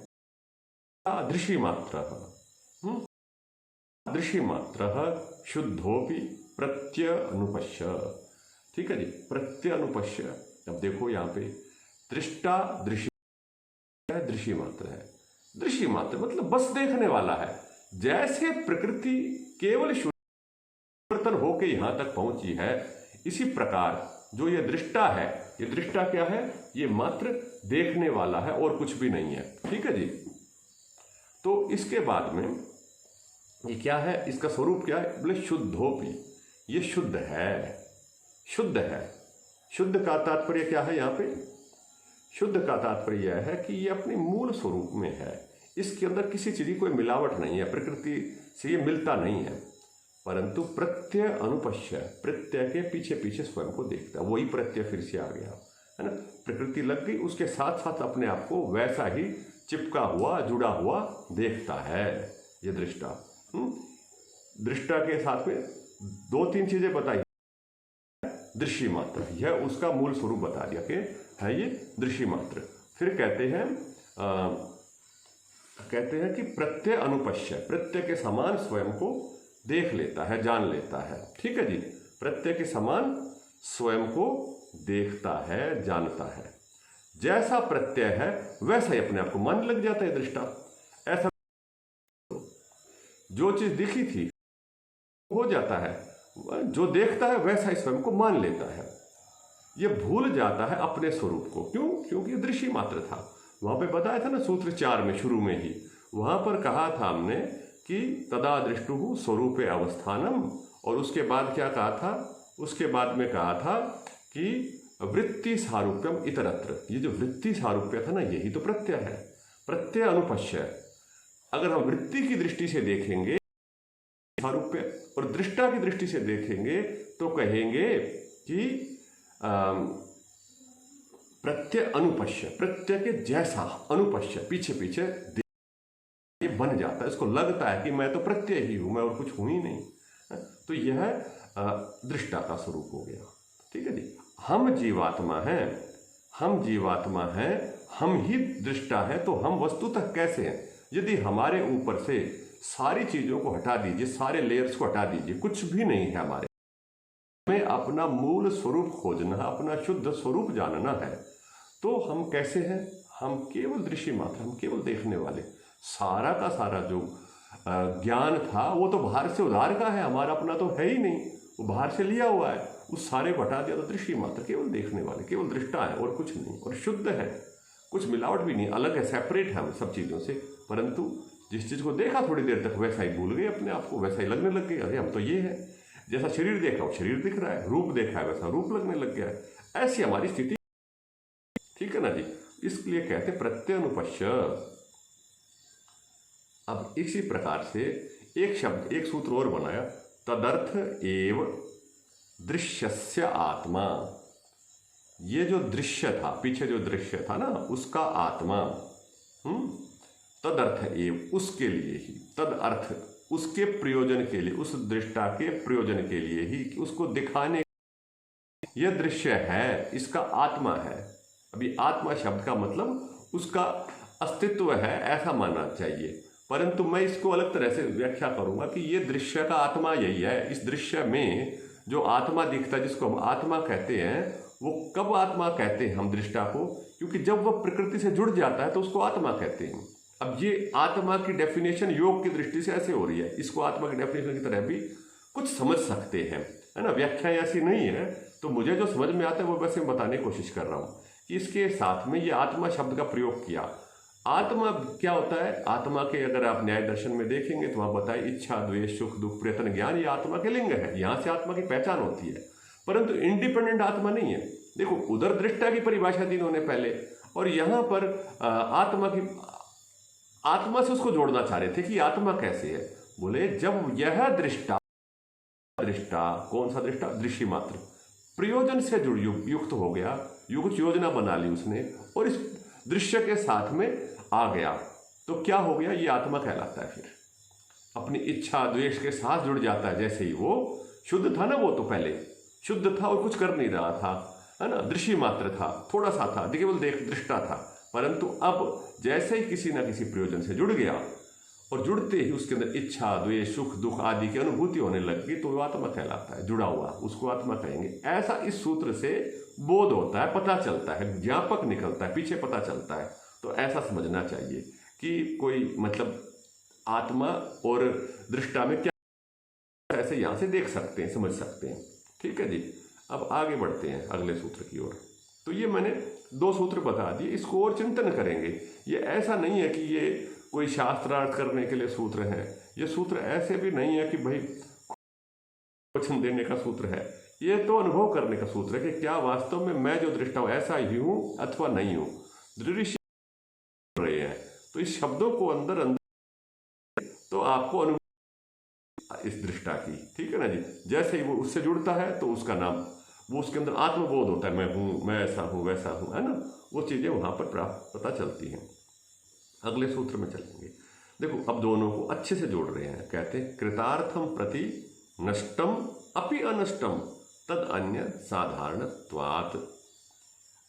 Speaker 1: दृषि मात्र, दृषि मात्र शुद्धोपि प्रत्यय अनुपश्य, ठीक है जी, प्रत्यय अनुपश्य। अब देखो यहाँ पे दृष्टा दृषि है, दृषि मात्र है। दृषि मात्र मतलब बस देखने वाला है। जैसे प्रकृति केवल परिवर्तन होकर यहां तक पहुंची है, इसी प्रकार जो ये दृष्टा है, ये दृष्टा क्या है? ये मात्र देखने वाला है और कुछ भी नहीं है, ठीक है जी। तो इसके बाद में ये क्या है? इसका स्वरूप क्या है? बोले शुद्धोपि, ये शुद्ध है, शुद्ध है। शुद्ध का तात्पर्य क्या है? यहाँ पे शुद्ध का तात्पर्य यह है कि ये अपने मूल स्वरूप में है, इसके अंदर किसी चीज की कोई मिलावट नहीं है, प्रकृति से ये मिलता नहीं है, परंतु प्रत्यय अनुपश्य, प्रत्यय के पीछे पीछे स्वयं को देखता है। वही प्रत्यय फिर से आ गया, है ना। प्रकृति लग गई, उसके साथ साथ अपने आप को वैसा ही चिपका हुआ, जुड़ा हुआ देखता है ये दृष्टा। दृष्टा के साथ में 2-3 चीजें बताई, दृश्य मात्र, यह उसका मूल स्वरूप बता दिया कि है ये दृश्य मात्र। फिर कहते हैं कि प्रत्यय अनुपश्य, प्रत्यय के समान स्वयं को देख लेता है, जान लेता है, ठीक है जी। प्रत्यय के समान स्वयं को देखता है, जानता है। जैसा प्रत्यय है वैसा ही अपने आप को मान लग जाता है दृष्टा। ऐसा जो चीज दिखी थी हो जाता है, जो देखता है वैसा ही स्वयं को मान लेता है। ये भूल जाता है अपने स्वरूप को। क्यों? क्योंकि ये दृश्य मात्र था। वहां पे बताया था ना सूत्र 4 में, शुरू में ही वहां पर कहा था हमने कि तदा दृष्टु स्वरूपे अवस्थानम, और उसके बाद क्या कहा था? उसके बाद में कहा था कि वृत्ति सारूप्यम इतरत्र। ये जो वृत्ति सारूप्य था ना, यही तो प्रत्यय है, प्रत्यय अनुपश्य। अगर हम वृत्ति की दृष्टि से देखेंगे सारूप्य, और दृष्टा की दृष्टि से देखेंगे तो कहेंगे कि प्रत्यय अनुपश्य, प्रत्यय के जैसा, अनुपश्य, पीछे पीछे ये बन जाता है। इसको लगता है कि मैं तो प्रत्यय ही हूं, मैं और कुछ हूं ही नहीं, तो यह दृष्टा का स्वरूप हो गया। ठीक है जी। हम जीवात्मा हैं, हम जीवात्मा हैं, हम ही दृष्टा हैं, तो हम वस्तुतः कैसे हैं? यदि हमारे ऊपर से सारी चीज़ों को हटा दीजिए, सारे लेयर्स को हटा दीजिए, कुछ भी नहीं है हमारे, हमें अपना मूल स्वरूप खोजना, अपना शुद्ध स्वरूप जानना है, तो हम कैसे हैं? हम केवल दृश्य मात्र, हम केवल देखने वाले। सारा का सारा जो ज्ञान था वो तो बाहर से उधार का है, हमारा अपना तो है ही नहीं, वो बाहर से लिया हुआ है। उस सारे को हटा दिया तो दृश्य मात्र, केवल देखने वाले, केवल दृष्टा है और कुछ नहीं, और शुद्ध है, कुछ मिलावट भी नहीं, अलग है, सेपरेट है हम सब चीज़ों से। परंतु जिस चीज़ को देखा थोड़ी देर तक वैसा ही भूल गए अपने आप को, वैसा ही लगने लग गए, अरे हम तो ये है। जैसा शरीर देखा वो शरीर दिख रहा है, रूप देखा है वैसा रूप लगने लग गया है। ऐसी हमारी स्थिति, ठीक है ना जी। इसलिए कहते प्रत्यनुपश्य। अब इसी प्रकार से एक शब्द, एक सूत्र और बनाया, तदर्थ एव दृश्यस्य आत्मा। ये जो दृश्य था, पीछे जो दृश्य था ना, उसका आत्मा, तदर्थ एव, उसके लिए ही, तद अर्थ, उसके प्रयोजन के लिए, उस दृष्टा के प्रयोजन के लिए ही, उसको दिखाने, यह दृश्य है, इसका आत्मा है। अभी आत्मा शब्द का मतलब उसका अस्तित्व है, ऐसा मानना चाहिए। परंतु मैं इसको अलग तरह से व्याख्या करूंगा कि ये दृश्य का आत्मा यही है। इस दृश्य में जो आत्मा दिखता है, जिसको हम आत्मा कहते हैं, वो कब आत्मा कहते हैं हम दृष्टा को? क्योंकि जब वह प्रकृति से जुड़ जाता है तो उसको आत्मा कहते हैं। अब ये आत्मा की डेफिनेशन योग की दृष्टि से ऐसे हो रही है, इसको आत्मा की डेफिनेशन की तरह भी कुछ समझ सकते हैं, है ना। व्याख्या ऐसी नहीं है, तो मुझे जो समझ में आता है वो वैसे बताने की कोशिश कर रहा हूँ कि इसके साथ में ये आत्मा शब्द का प्रयोग किया। आत्मा क्या होता है? आत्मा के अगर आप न्याय दर्शन में देखेंगे तो वहाँ बताए इच्छा, द्वेष, सुख, दुख, प्रयत्न, ज्ञान, ये आत्मा के लिंग है। यहाँ से आत्मा की पहचान होती है, परंतु इंडिपेंडेंट आत्मा नहीं है। देखो, उधर दृष्टा की परिभाषा दी इन्होंने पहले, और यहाँ पर आत्मा से उसको जोड़ना चाह रहे थे कि आत्मा कैसे है। बोले जब यह दृष्टा, कौन सा दृष्टा? दृश्य मात्र प्रयोजन से जुड़ युक्त हो गया, कुछ योजना बना ली उसने और इस दृश्य के साथ में आ गया, तो क्या हो गया? ये आत्मा कहलाता है। फिर अपनी इच्छा द्वेष के साथ जुड़ जाता है। जैसे ही वो शुद्ध था ना, वो तो पहले शुद्ध था और कुछ कर नहीं रहा था, है ना, दृश्य मात्र था, थोड़ा सा था, केवल दृष्टा था। परंतु अब जैसे ही किसी ना किसी प्रयोजन से जुड़ गया और जुड़ते ही उसके अंदर इच्छा, द्वेष, सुख, दुख आदि की अनुभूति होने लग गई, तो वो आत्मा कहलाता है। जुड़ा हुआ उसको आत्मा कहेंगे। ऐसा इस सूत्र से बोध होता है, पता चलता है, ज्ञापक निकलता है, पीछे पता चलता है। तो ऐसा समझना चाहिए कि कोई मतलब आत्मा और दृष्टा में क्या, ऐसे यहाँ से देख सकते हैं, समझ सकते हैं। ठीक है जी। अब आगे बढ़ते हैं अगले सूत्र की ओर। तो ये मैंने 2 सूत्र बता दिए, इसको और चिंतन करेंगे। ये ऐसा नहीं है कि ये कोई शास्त्रार्थ करने के लिए सूत्र है। ये सूत्र ऐसे भी नहीं है कि भाई वचन देने का सूत्र है। ये तो अनुभव करने का सूत्र है कि क्या वास्तव में मैं जो दृष्टा हूँ ऐसा ही हूँ अथवा नहीं हूँ। दृश्य रहे हैं तो इस शब्दों को अंदर तो आपको अनुभव इस दृष्टा की, ठीक है ना जी। जैसे ही वो उससे जुड़ता है तो उसका नाम, वो उसके अंदर आत्मबोध होता है, मैं हूँ, मैं ऐसा हूँ, वैसा हूँ, है ना। वो चीज़ें वहाँ पर प्राप्त पता चलती हैं। अगले सूत्र में चलेंगे। देखो, अब दोनों को अच्छे से जोड़ रहे हैं। कहते हैं कृतार्थम प्रति नष्टम अपि अनष्टम तद अन्य साधारणत्वात्।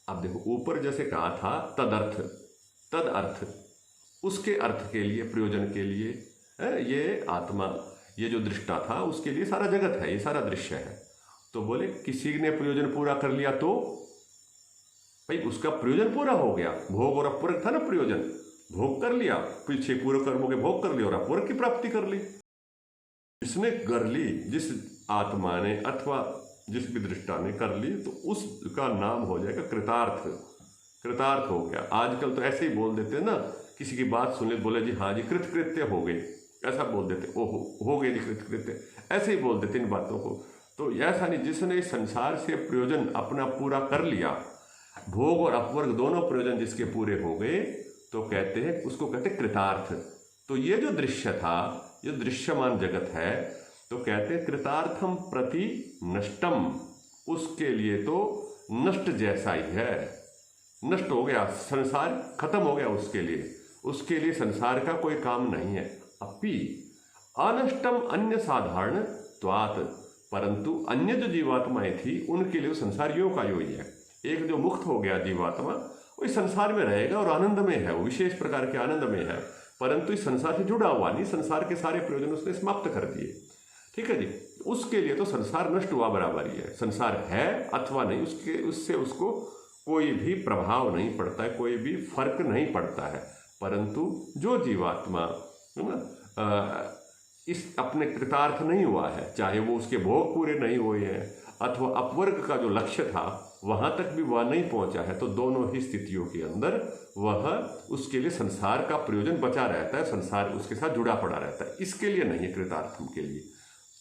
Speaker 1: अब देखो, ऊपर जैसे कहा था तदर्थ, तद अर्थ, उसके अर्थ के लिए, प्रयोजन के लिए है ये आत्मा, ये जो दृष्टा था उसके लिए सारा जगत है, ये सारा दृश्य है। तो बोले किसी ने प्रयोजन पूरा कर लिया तो भाई उसका प्रयोजन पूरा हो गया। भोग और अपूर्व था ना प्रयोजन, भोग कर लिया, पीछे पूर्व कर्मों के भोग कर लिया और अपूर्व की प्राप्ति कर ली। जिसने कर ली, जिस आत्मा ने अथवा जिस भी दृष्टा ने कर ली, तो उसका नाम हो जाएगा कृतार्थ। कृतार्थ हो गया। आजकल तो ऐसे ही बोल देते हैं ना, किसी की बात सुन ले, बोले जी हाँ जी कृतकृत्य हो गए, ऐसा बोल देते, ओहो हो गए जी कृतकृत्य, ऐसे ही बोल देते इन बातों को। तो ऐसा नहीं, जिसने संसार से प्रयोजन अपना पूरा कर लिया, भोग और अपवर्ग दोनों प्रयोजन जिसके पूरे हो गए, तो कहते हैं, उसको कहते हैं कृतार्थ। तो ये जो दृश्य था, ये दृश्यमान जगत है, तो कहते हैं कृतार्थम प्रति नष्टम, उसके लिए तो नष्ट जैसा ही है, नष्ट हो गया, संसार खत्म हो गया उसके लिए संसार का कोई काम नहीं है। अपि अनष्टम अन्य साधारण त्वात्, परंतु अन्य जो जीवात्माएं थी उनके लिए संसार यो का यो ही है। एक जो मुक्त हो गया जीवात्मा वो इस संसार में रहेगा और आनंद में है, वो विशेष प्रकार के आनंद में है, परंतु इस संसार से जुड़ा हुआ नहीं, संसार के सारे प्रयोजन उसने समाप्त कर दिए। ठीक है जी, उसके लिए तो संसार नष्ट हुआ बराबर ही है। संसार है अथवा नहीं, उससे उसको कोई भी प्रभाव नहीं पड़ता है, कोई भी फर्क नहीं पड़ता है। परंतु जो जीवात्मा है ना इस अपने कृतार्थ नहीं हुआ है, चाहे वो उसके भोग पूरे नहीं हुए हैं अथवा अपवर्ग का जो लक्ष्य था वहां तक भी वह नहीं पहुंचा है, तो दोनों ही स्थितियों के अंदर वह उसके लिए संसार का प्रयोजन बचा रहता है, संसार उसके साथ जुड़ा पड़ा रहता है। इसके लिए नहीं है, कृतार्थम के लिए।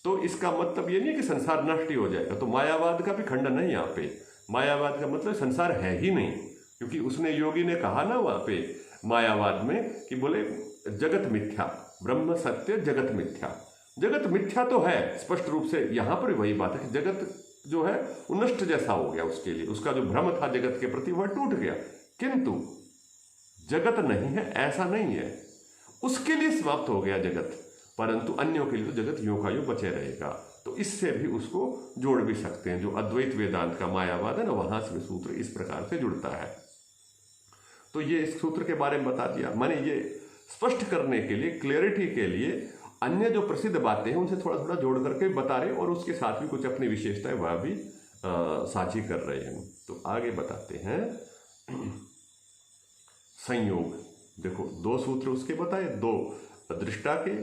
Speaker 1: तो इसका मतलब ये नहीं है कि संसार नष्ट ही हो जाएगा। तो मायावाद का भी खंडन नहीं यहाँ पे। मायावाद का मतलब संसार है ही नहीं, क्योंकि उसने योगी ने कहा ना वहां पे मायावाद में कि बोले जगत मिथ्या, ब्रह्म सत्य जगत मिथ्या। जगत मिथ्या तो है स्पष्ट रूप से, यहां पर वही बात है कि जगत जो है वो नष्ट जैसा हो गया, उसके लिए उसका जो भ्रम था जगत के प्रति वह टूट गया। किंतु जगत नहीं है ऐसा नहीं है, उसके लिए समाप्त हो गया जगत, परंतु अन्यों के लिए तो जगत यूं का यूं बचे रहेगा। तो इससे भी उसको जोड़ भी सकते हैं। जो अद्वैत वेदांत का मायावाद है ना, वहां से सूत्र इस प्रकार से जुड़ता है। तो ये इस सूत्र के बारे में बता दिया मैंने, ये स्पष्ट करने के लिए, क्लियरिटी के लिए अन्य जो प्रसिद्ध बातें हैं उनसे थोड़ा थोड़ा जोड़ करके बता रहे, और उसके साथ भी कुछ अपनी विशेषताएं वह भी साझी कर रहे हैं। तो आगे बताते हैं संयोग। देखो दो सूत्र उसके बताए, दो दृष्टा के,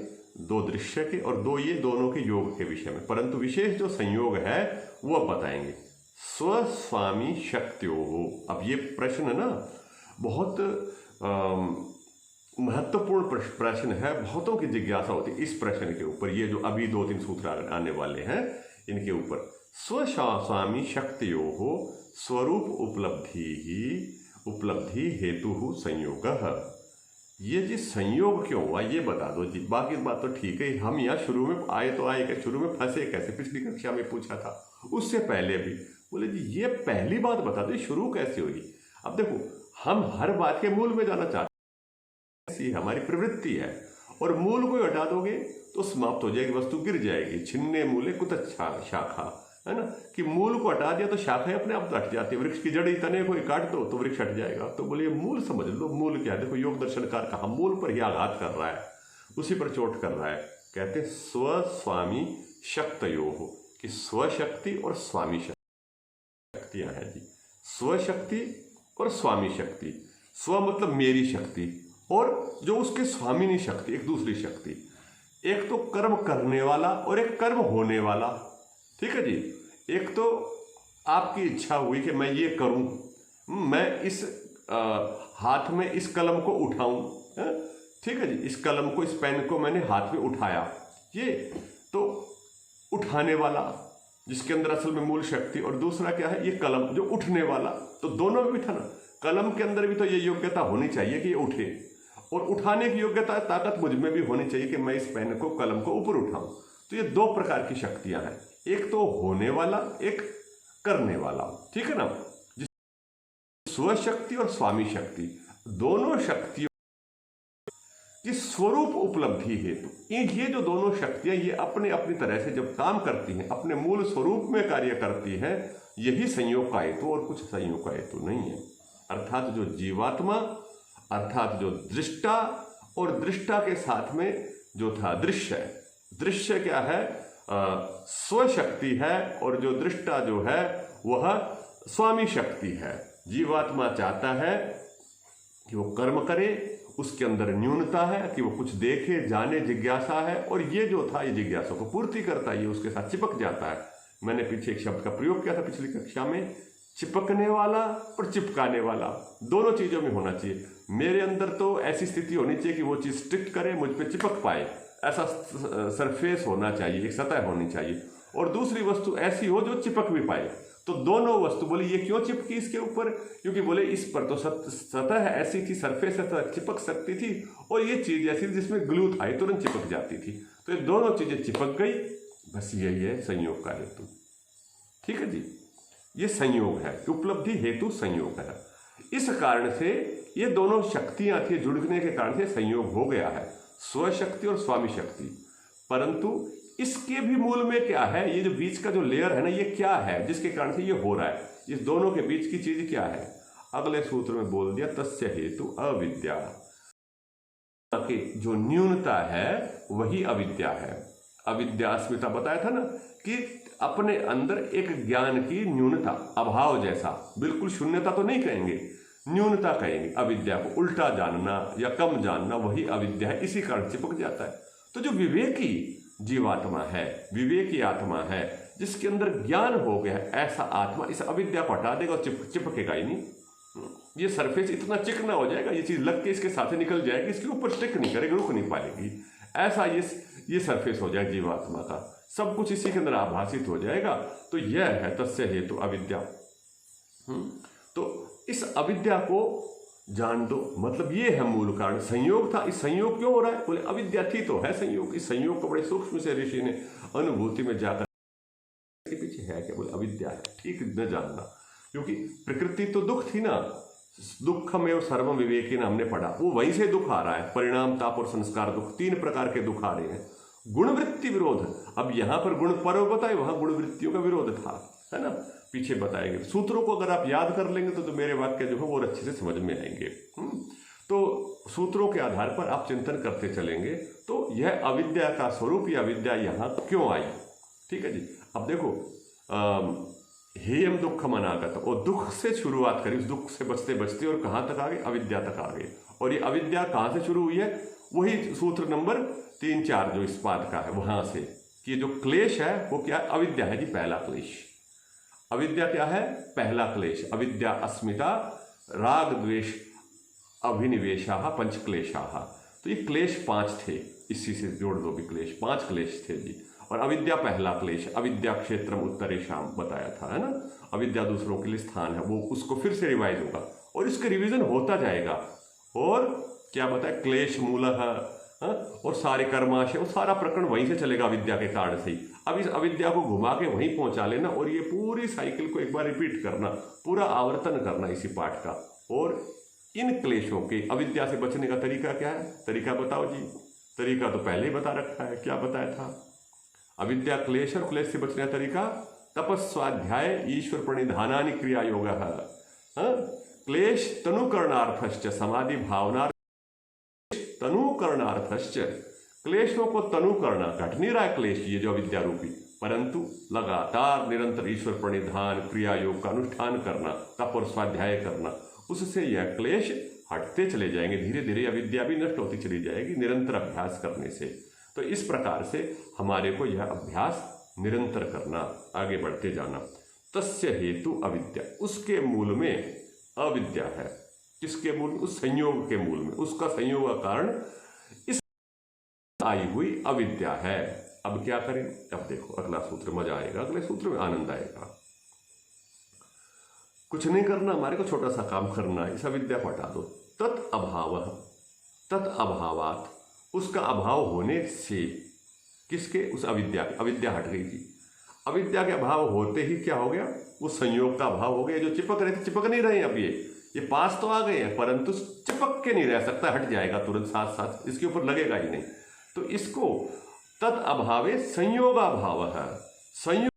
Speaker 1: दो दृश्य के, और दो ये दोनों के योग के विषय में। परंतु विशेष जो संयोग है वह बताएंगे। स्वस्वामी शक्त्यो। अब ये प्रश्न ना बहुत महत्वपूर्ण प्रश्न है, बहुतों की जिज्ञासा होती है इस प्रश्न के ऊपर। ये जो अभी 2-3 सूत्र आने वाले हैं इनके ऊपर। स्वस्वामी शक्त्यो स्वरूप उपलब्धि हेतु संयोग। ये जी संयोग क्यों हुआ ये बता दो जी, बाकी बात तो ठीक है। हम यहाँ शुरू में आए तो आए क्या, शुरू में फंसे कैसे, पिछली कक्षा में पूछा था, उससे पहले भी बोले जी ये पहली बात बता दो शुरू कैसे हुई। अब देखो हम हर बात के मूल में जाना चाहते हैं, ऐसी हमारी प्रवृत्ति है, और मूल को हटा दोगे तो समाप्त हो जाएगी, वस्तु गिर जाएगी। छिन्ने मूले कुतच्छा शाखा, है ना, कि मूल को हटा दिया तो शाखाएं अपने आप हट जाती है। वृक्ष की जड़ी तने को काट दो तो वृक्ष हट जाएगा। तो बोलिए मूल समझ लो, मूल क्या है। देखो योग दर्शनकार कहा मूल पर ही आघात कर रहा है, उसी पर चोट कर रहा है। कहते स्वस्वामी शक्तयो हो, कि स्वशक्ति और स्वामी शक्तियां हैं जी। स्वशक्ति और स्वामी शक्ति। स्व मतलब मेरी शक्ति, और जो उसके स्वामिनी शक्ति एक दूसरी शक्ति। एक तो कर्म करने वाला और एक कर्म होने वाला। ठीक है जी, एक तो आपकी इच्छा हुई कि मैं ये करूं, मैं इस हाथ में इस कलम को उठाऊं, ठीक है जी, इस कलम को, इस पेन को मैंने हाथ में उठाया, ये तो उठाने वाला जिसके अंदर असल में मूल शक्ति। और दूसरा क्या है, ये कलम जो उठने वाला। तो दोनों में भी था ना, कलम के अंदर भी तो ये योग्यता होनी चाहिए कि ये उठे, और उठाने की योग्यता ताकत मुझ में भी होनी चाहिए कि मैं इस पेन को, कलम को ऊपर उठाऊं। तो ये दो प्रकार की शक्तियां हैं, एक तो होने वाला, एक करने वाला। ठीक है ना, स्वशक्ति और स्वामी शक्ति, दोनों शक्तियों की स्वरूप उपलब्धि हेतु ये जो दोनों शक्तियां ये अपने अपनी तरह से जब काम करती हैं, अपने मूल स्वरूप में कार्य करती हैं, यही संयोग का हेतु और कुछ संयोग का हेतु नहीं है। अर्थात जो जीवात्मा, अर्थात जो दृष्टा, और दृष्टा के साथ में जो था दृश्य, दृश्य क्या है, स्वशक्ति है, और जो दृष्टा जो है वह स्वामी शक्ति है। जीवात्मा चाहता है कि वो कर्म करे, उसके अंदर न्यूनता है कि वो कुछ देखे, जाने, जिज्ञासा है, और ये जो था ये जिज्ञासा को पूर्ति करता है, ये उसके साथ चिपक जाता है। मैंने पीछे एक शब्द का प्रयोग किया था पिछली कक्षा में, चिपकने वाला और चिपकाने वाला, दोनों चीजों में होना चाहिए। मेरे अंदर तो ऐसी स्थिति होनी चाहिए कि वो चीज स्टिक करे, मुझ पे चिपक पाए, ऐसा सरफेस होना चाहिए, एक सतह होनी चाहिए। और दूसरी वस्तु ऐसी हो जो चिपक भी पाए। तो दोनों वस्तु, बोले ये क्यों चिपकी इसके ऊपर, क्योंकि बोले इस पर तो सतह ऐसी थी, सरफेस ऐसा चिपक सकती थी, और ये चीज ऐसी थी जिसमें ग्लू था, तुरंत चिपक जाती थी। तो ये दोनों चीजें चिपक गई, बस यही है संयोग का हेतु। ठीक है जी, ये संयोग है, उपलब्धि हेतु संयोग है। इस कारण से ये दोनों शक्तियां थी, जुड़ने के कारण से संयोग हो गया है, स्वशक्ति और स्वामी शक्ति। परंतु इसके भी मूल में क्या है, ये जो बीच का जो लेयर है ना, ये क्या है जिसके कारण से ये हो रहा है, इस दोनों के बीच की चीज क्या है। अगले सूत्र में बोल दिया तस्य हेतु अविद्या, कि जो न्यूनता है वही अविद्या है। अविद्या अस्मिता बताया था ना कि अपने अंदर एक ज्ञान की न्यूनता, अभाव जैसा, बिल्कुल शून्यता तो नहीं कहेंगे, न्यूनता कहेंगे। अविद्या को उल्टा जानना या कम जानना वही अविद्या है, इसी कारण चिपक जाता है। तो जो विवेकी जीवात्मा है, विवेकी आत्मा है, जिसके अंदर ज्ञान हो गया है, ऐसा आत्मा इस अविद्या को हटा देगा और चिपकेगा ही नहीं। ये सरफेस इतना चिकना हो जाएगा, ये चीज लग के इसके साथ निकल जाएगी, इसके ऊपर स्टिक नहीं करेगी, रुक नहीं पाएगी। ऐसा ये सरफेस हो जाएगा जीवात्मा का, सब कुछ इसी के अंदर आभासित हो जाएगा। तो यह है तस्य हेतु अविद्या। तो इस अविद्या को जान दो, मतलब ये है मूल कारण। संयोग था, इस संयोग क्यों हो रहा है, बोले अविद्या थी तो है संयोग। इस संयोग को बड़े सूक्ष्म से ऋषि ने अनुभूति में जाकर के पीछे है क्या, बोले अविद्या है, ठीक न जानना। क्योंकि प्रकृति तो दुख थी ना, दुखम एवं सर्वम विवेकी ना हमने पढ़ा, वो वहीं से दुख आ रहा है। परिणाम, ताप और संस्कार दुख, तीन प्रकार के दुख आ रहे हैं। गुणवृत्ति विरोध, अब यहां पर गुण पर्व बताए, वहां गुणवृत्तियों का विरोध था, है ना, पीछे बताएंगे। सूत्रों को अगर आप याद कर लेंगे तो मेरे वाक्य जो है वो अच्छे से समझ में आएंगे। तो सूत्रों के आधार पर आप चिंतन करते चलेंगे तो यह अविद्या का स्वरूप, यह अविद्या यहाँ क्यों आई। ठीक है जी। अब देखो, हेयम दुखम अनागत, और दुख से शुरुआत करी, उस दुख से बचते बचते और कहाँ तक आ गए, अविद्या तक आ गए। और ये अविद्या कहाँ से शुरू हुई है, वही सूत्र नंबर 3-4 जो इस पाठ का है वहां से, कि जो क्लेश है वो क्या है, अविद्या है जी, पहला क्लेश। अविद्या क्या है, पहला क्लेश। अविद्या अस्मिता राग द्वेष अभिनिवेशा पंच क्लेशा। तो ये क्लेश 5 थे, इसी से जोड़ दो भी, क्लेश 5 क्लेश थे जी। और अविद्या पहला क्लेश, अविद्या क्षेत्रम उत्तरेशाम बताया था, है ना। अविद्या दूसरों के लिए स्थान है, वो उसको फिर से रिवाइज होगा और इसके रिवीजन होता जाएगा। और क्या बताया, क्लेश मूल और सारे कर्माशय, वो सारा प्रकरण वहीं से चलेगा, अविद्या के कारण से ही। अब इस अविद्या को घुमा के वहीं पहुंचा लेना और ये पूरी साइकिल को एक बार रिपीट करना, पूरा आवर्तन करना इसी पाठ का। और इन क्लेशों के, अविद्या से बचने का तरीका क्या है, तरीका बताओ जी। तरीका तो पहले ही बता रखा है, क्या बताया था, अविद्या क्लेश और क्लेश से बचने का तरीका तपस्वाध्याय ईश्वर प्रणिधानानि क्रिया योग। क्लेश तनुकरणार्थश्च समाधि भावना तनुकरणार्थश्च, क्लेशों को तनु करना, घट नहीं रहा है क्लेश ये जो अविद्या रूपी, परंतु लगातार निरंतर ईश्वर प्रणिधान क्रिया योग का अनुष्ठान करना, तप और स्वाध्याय करना, उससे यह क्लेश हटते चले जाएंगे। धीरे धीरे अविद्या भी नष्ट होती चली जाएगी निरंतर अभ्यास करने से। तो इस प्रकार से हमारे को यह अभ्यास निरंतर करना, आगे बढ़ते जाना। तस्य हेतु अविद्या, उसके मूल में अविद्या है। किसके मूल में, उस संयोग के मूल में, उसका संयोग का कारण इस आई हुई अविद्या है। अब क्या करें, अब देखो अगला सूत्र, मजा आएगा, अगले सूत्र में आनंद आएगा। कुछ नहीं करना, हमारे को छोटा सा काम करना है, इस अविद्या को हटा दो। तत् अभाव, तत् अभावात, उसका अभाव होने से, किसके, उस अविद्या, अविद्या हट गई थी। अविद्या के अभाव होते ही क्या हो गया, उस संयोग का अभाव हो गया। जो चिपक रहे थे चिपक नहीं रहे, अब ये पास तो आ गए हैं परंतु चिपक के नहीं रह सकता, हट जाएगा तुरंत, साथ साथ इसके ऊपर लगेगा ही नहीं। तो इसको तत् अभावे संयोगाभाव है। संयोग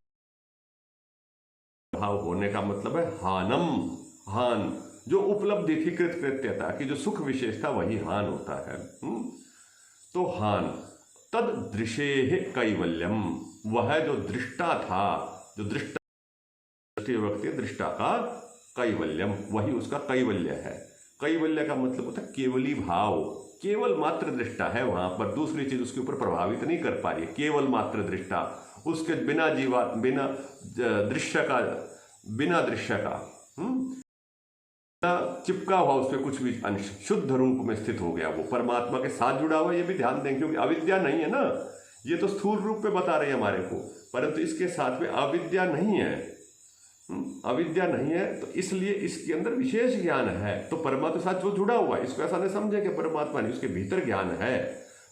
Speaker 1: भाव होने का मतलब है हानम, हान, जो उपलब्धि थी कृतकृत्यता की, जो सुख विशेष था वही हान होता है। तो हान तद दृशेह कैवल्यम, वह जो दृष्टा था, जो दृष्टा व्यक्ति दृष्टा का कैवल्यम, वही उसका कैवल्य है। कैवल्य का मतलब होता है केवली भाव, केवल मात्र दृष्टा है वहां पर, दूसरी चीज उसके ऊपर प्रभावित नहीं कर पा रही है। केवल मात्र दृष्टा, उसके बिना जीवात, बिना दृश्य का, बिना दृश्य का चिपका हुआ उस पर कुछ भी अंश शुद्ध रूप में स्थित हो गया, वो परमात्मा के साथ जुड़ा हुआ। ये भी ध्यान दें, क्योंकि अविद्या नहीं है ना, ये तो स्थूल रूप में बता रहे हैं हमारे को, परंतु इसके साथ में अविद्या नहीं है, अविद्या नहीं है, तो इसलिए इसके अंदर विशेष ज्ञान है। तो परमात्मा के साथ जो जुड़ा हुआ है, इसको ऐसा नहीं समझे कि परमात्मा नहीं, उसके भीतर ज्ञान है,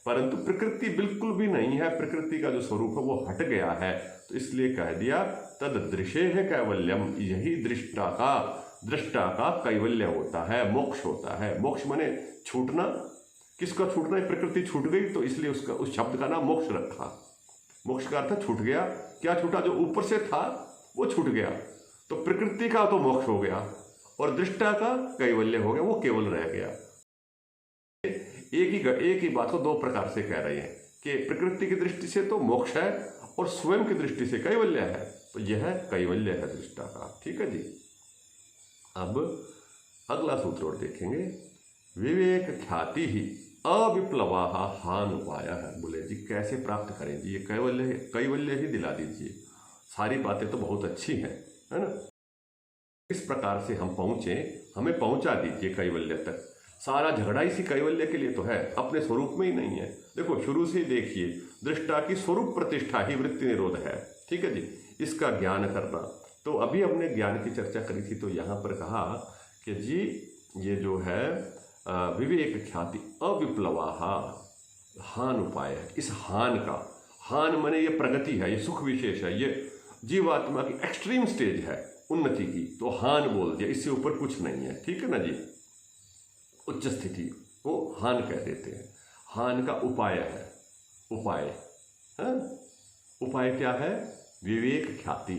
Speaker 1: परंतु प्रकृति बिल्कुल भी नहीं है, प्रकृति का जो स्वरूप है वो हट गया है। तो इसलिए कह दिया तद दृशे है कैवल्यम, यही दृष्टा का कैवल्य होता है, मोक्ष होता है। मोक्ष माने छूटना, किसका छूटना है, प्रकृति छूट गई, तो इसलिए उसका, उस शब्द का नाम मोक्ष रखा। मोक्ष का अर्थ छूट गया। क्या छूटा? जो ऊपर से था वो छूट गया। तो प्रकृति का तो मोक्ष हो गया और दृष्टा का कैवल्य हो गया, वो केवल रह गया। एक ही बात को दो प्रकार से कह रहे हैं कि प्रकृति की दृष्टि से तो मोक्ष है और स्वयं की दृष्टि से कैवल्य है। तो यह कैवल्य है दृष्टा का। ठीक है जी। अब अगला सूत्र और देखेंगे। विवेक ख्याति ही अविप्लवा हान उपाय है। बोले जी कैसे प्राप्त करें जी? ये कैवल्य ही दिला दीजिए। सारी बातें तो बहुत अच्छी हैं, है ना? इस प्रकार से हम पहुंचे, हमें पहुंचा दीजिए कैवल्य तक। सारा झगड़ा इसी कैवल्य के लिए तो है, अपने स्वरूप में ही नहीं है। देखो शुरू से देखिए, दृष्टा की स्वरूप प्रतिष्ठा ही वृत्ति निरोध है। ठीक है जी। इसका ज्ञान करना, तो अभी हमने ज्ञान की चर्चा करी थी, तो यहाँ पर कहा कि जी ये जो है विवेक ख्याति अविप्लवा हान उपाय है। इस हान का, हान माने ये प्रगति है, ये सुख विशेष है, ये जीवात्मा की एक्सट्रीम स्टेज है उन्नति की, तो हान बोल दिया, इससे ऊपर कुछ नहीं है। ठीक है ना जी। उच्च स्थिति को हान कह देते हैं। हान का उपाय है। उपाय है, उपाय क्या है? विवेक ख्याति।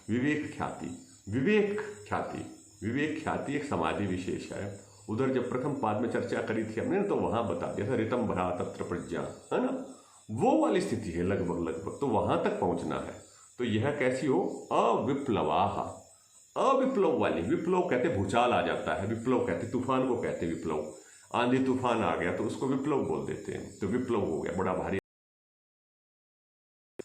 Speaker 1: विवेक ख्याति, विवेक ख्याति, विवेक ख्याति एक समाधि विशेष है। उधर जब प्रथम पाद में चर्चा करी थी हमने, तो वहां बता दिया था ऋतम भरा तत्र प्रज्ञा, है ना? वो वाली स्थिति है लगभग, तो वहां तक पहुंचना है। तो यह कैसी हो? अविप्लवा, अविप्लव वाली। विप्लव कहते भूचाल आ जाता है, विप्लव कहते तूफान को कहते विप्लव। आंधी तूफान आ गया तो उसको विप्लव बोल देते हैं, तो विप्लव हो गया, बड़ा भारी।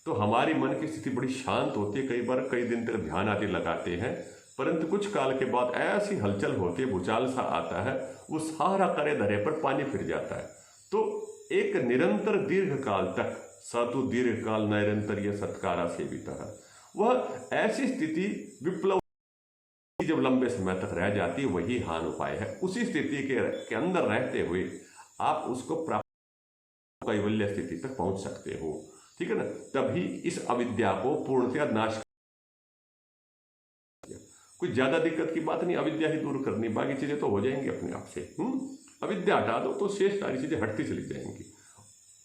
Speaker 1: तो हमारी मन की स्थिति बड़ी शांत होती है। कई बार कई दिन तक ध्यान आदि लगाते हैं, परंतु कुछ काल के बाद ऐसी हलचल होती है, भूचाल सा आता है, वो सारा करे धरे पर पानी फिर जाता है। तो एक निरंतर दीर्घ काल तक, सतु दीर्घ काल निरंतर यह सत्कारा सेविता है, वह ऐसी स्थिति विप्लव जब लंबे समय तक रह जाती है, वही हान उपाय है। उसी स्थिति के अंदर रहते हुए आप उसको प्राप्त कैवल्य स्थिति तक पहुंच सकते हो। ठीक है ना? तभी इस अविद्या को पूर्णतया नाश। कोई ज्यादा दिक्कत की बात नहीं, अविद्या ही दूर करनी, बाकी चीजें तो हो जाएंगी अपने आप से। अविद्या हटा दो तो शेष सारी चीजें हटती चली जाएंगी।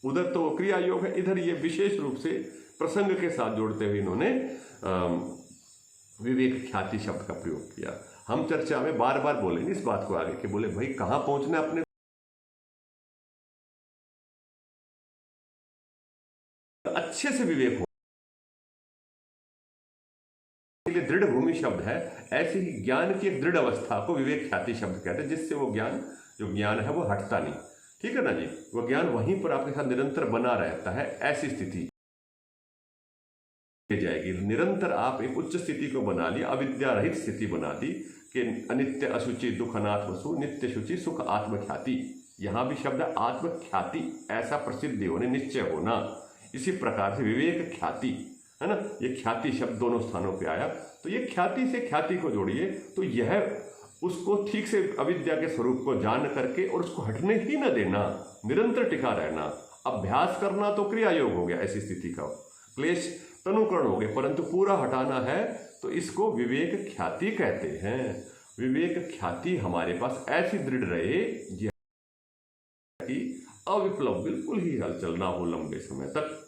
Speaker 1: उधर तो क्रिया योग है, इधर ये विशेष रूप से प्रसंग के साथ जोड़ते हुए इन्होंने विवेक ख्याति शब्द का प्रयोग किया। हम चर्चा में बार बार बोलेंगे इस बात को आगे कि बोले भाई कहां पहुंचना अपने, अच्छे से विवेक हो। दृढ़ भूमि शब्द है, ऐसी ही ज्ञान की एक दृढ़ अवस्था को विवेक ख्याति शब्द कहते हैं, जिससे वो ज्ञान, जो ज्ञान है वो हटता नहीं। ठीक है ना जी। वो ज्ञान वहीं पर आपके साथ निरंतर बना रहता है। ऐसी स्थिति जाएगी, निरंतर आप एक उच्च स्थिति को बना लिया, अविद्या रहित स्थिति बना दी कि अनित्य असुचि दुख अनाथ वसु नित्य शुचि सुख आत्मख्याति। यहां भी शब्द आत्मख्याति, ऐसा प्रसिद्ध होने, निश्चय होना। इसी प्रकार से विवेक ख्याति है ना, ये ख्याति शब्द दोनों स्थानों पे आया। तो ये ख्याति से ख्याति को जोड़िए, तो यह उसको ठीक से अविद्या के स्वरूप को जान करके और उसको हटने ही न देना, निरंतर टिका रहना। अभ्यास करना तो क्रिया योग हो गया, ऐसी स्थिति का क्लेश तनुकरण हो गए, परंतु पूरा हटाना है तो इसको विवेक ख्याति कहते हैं। विवेक ख्याति हमारे पास ऐसी दृढ़ रहे कि अविप्लव, बिल्कुल ही हलचल ना हो लंबे समय तक,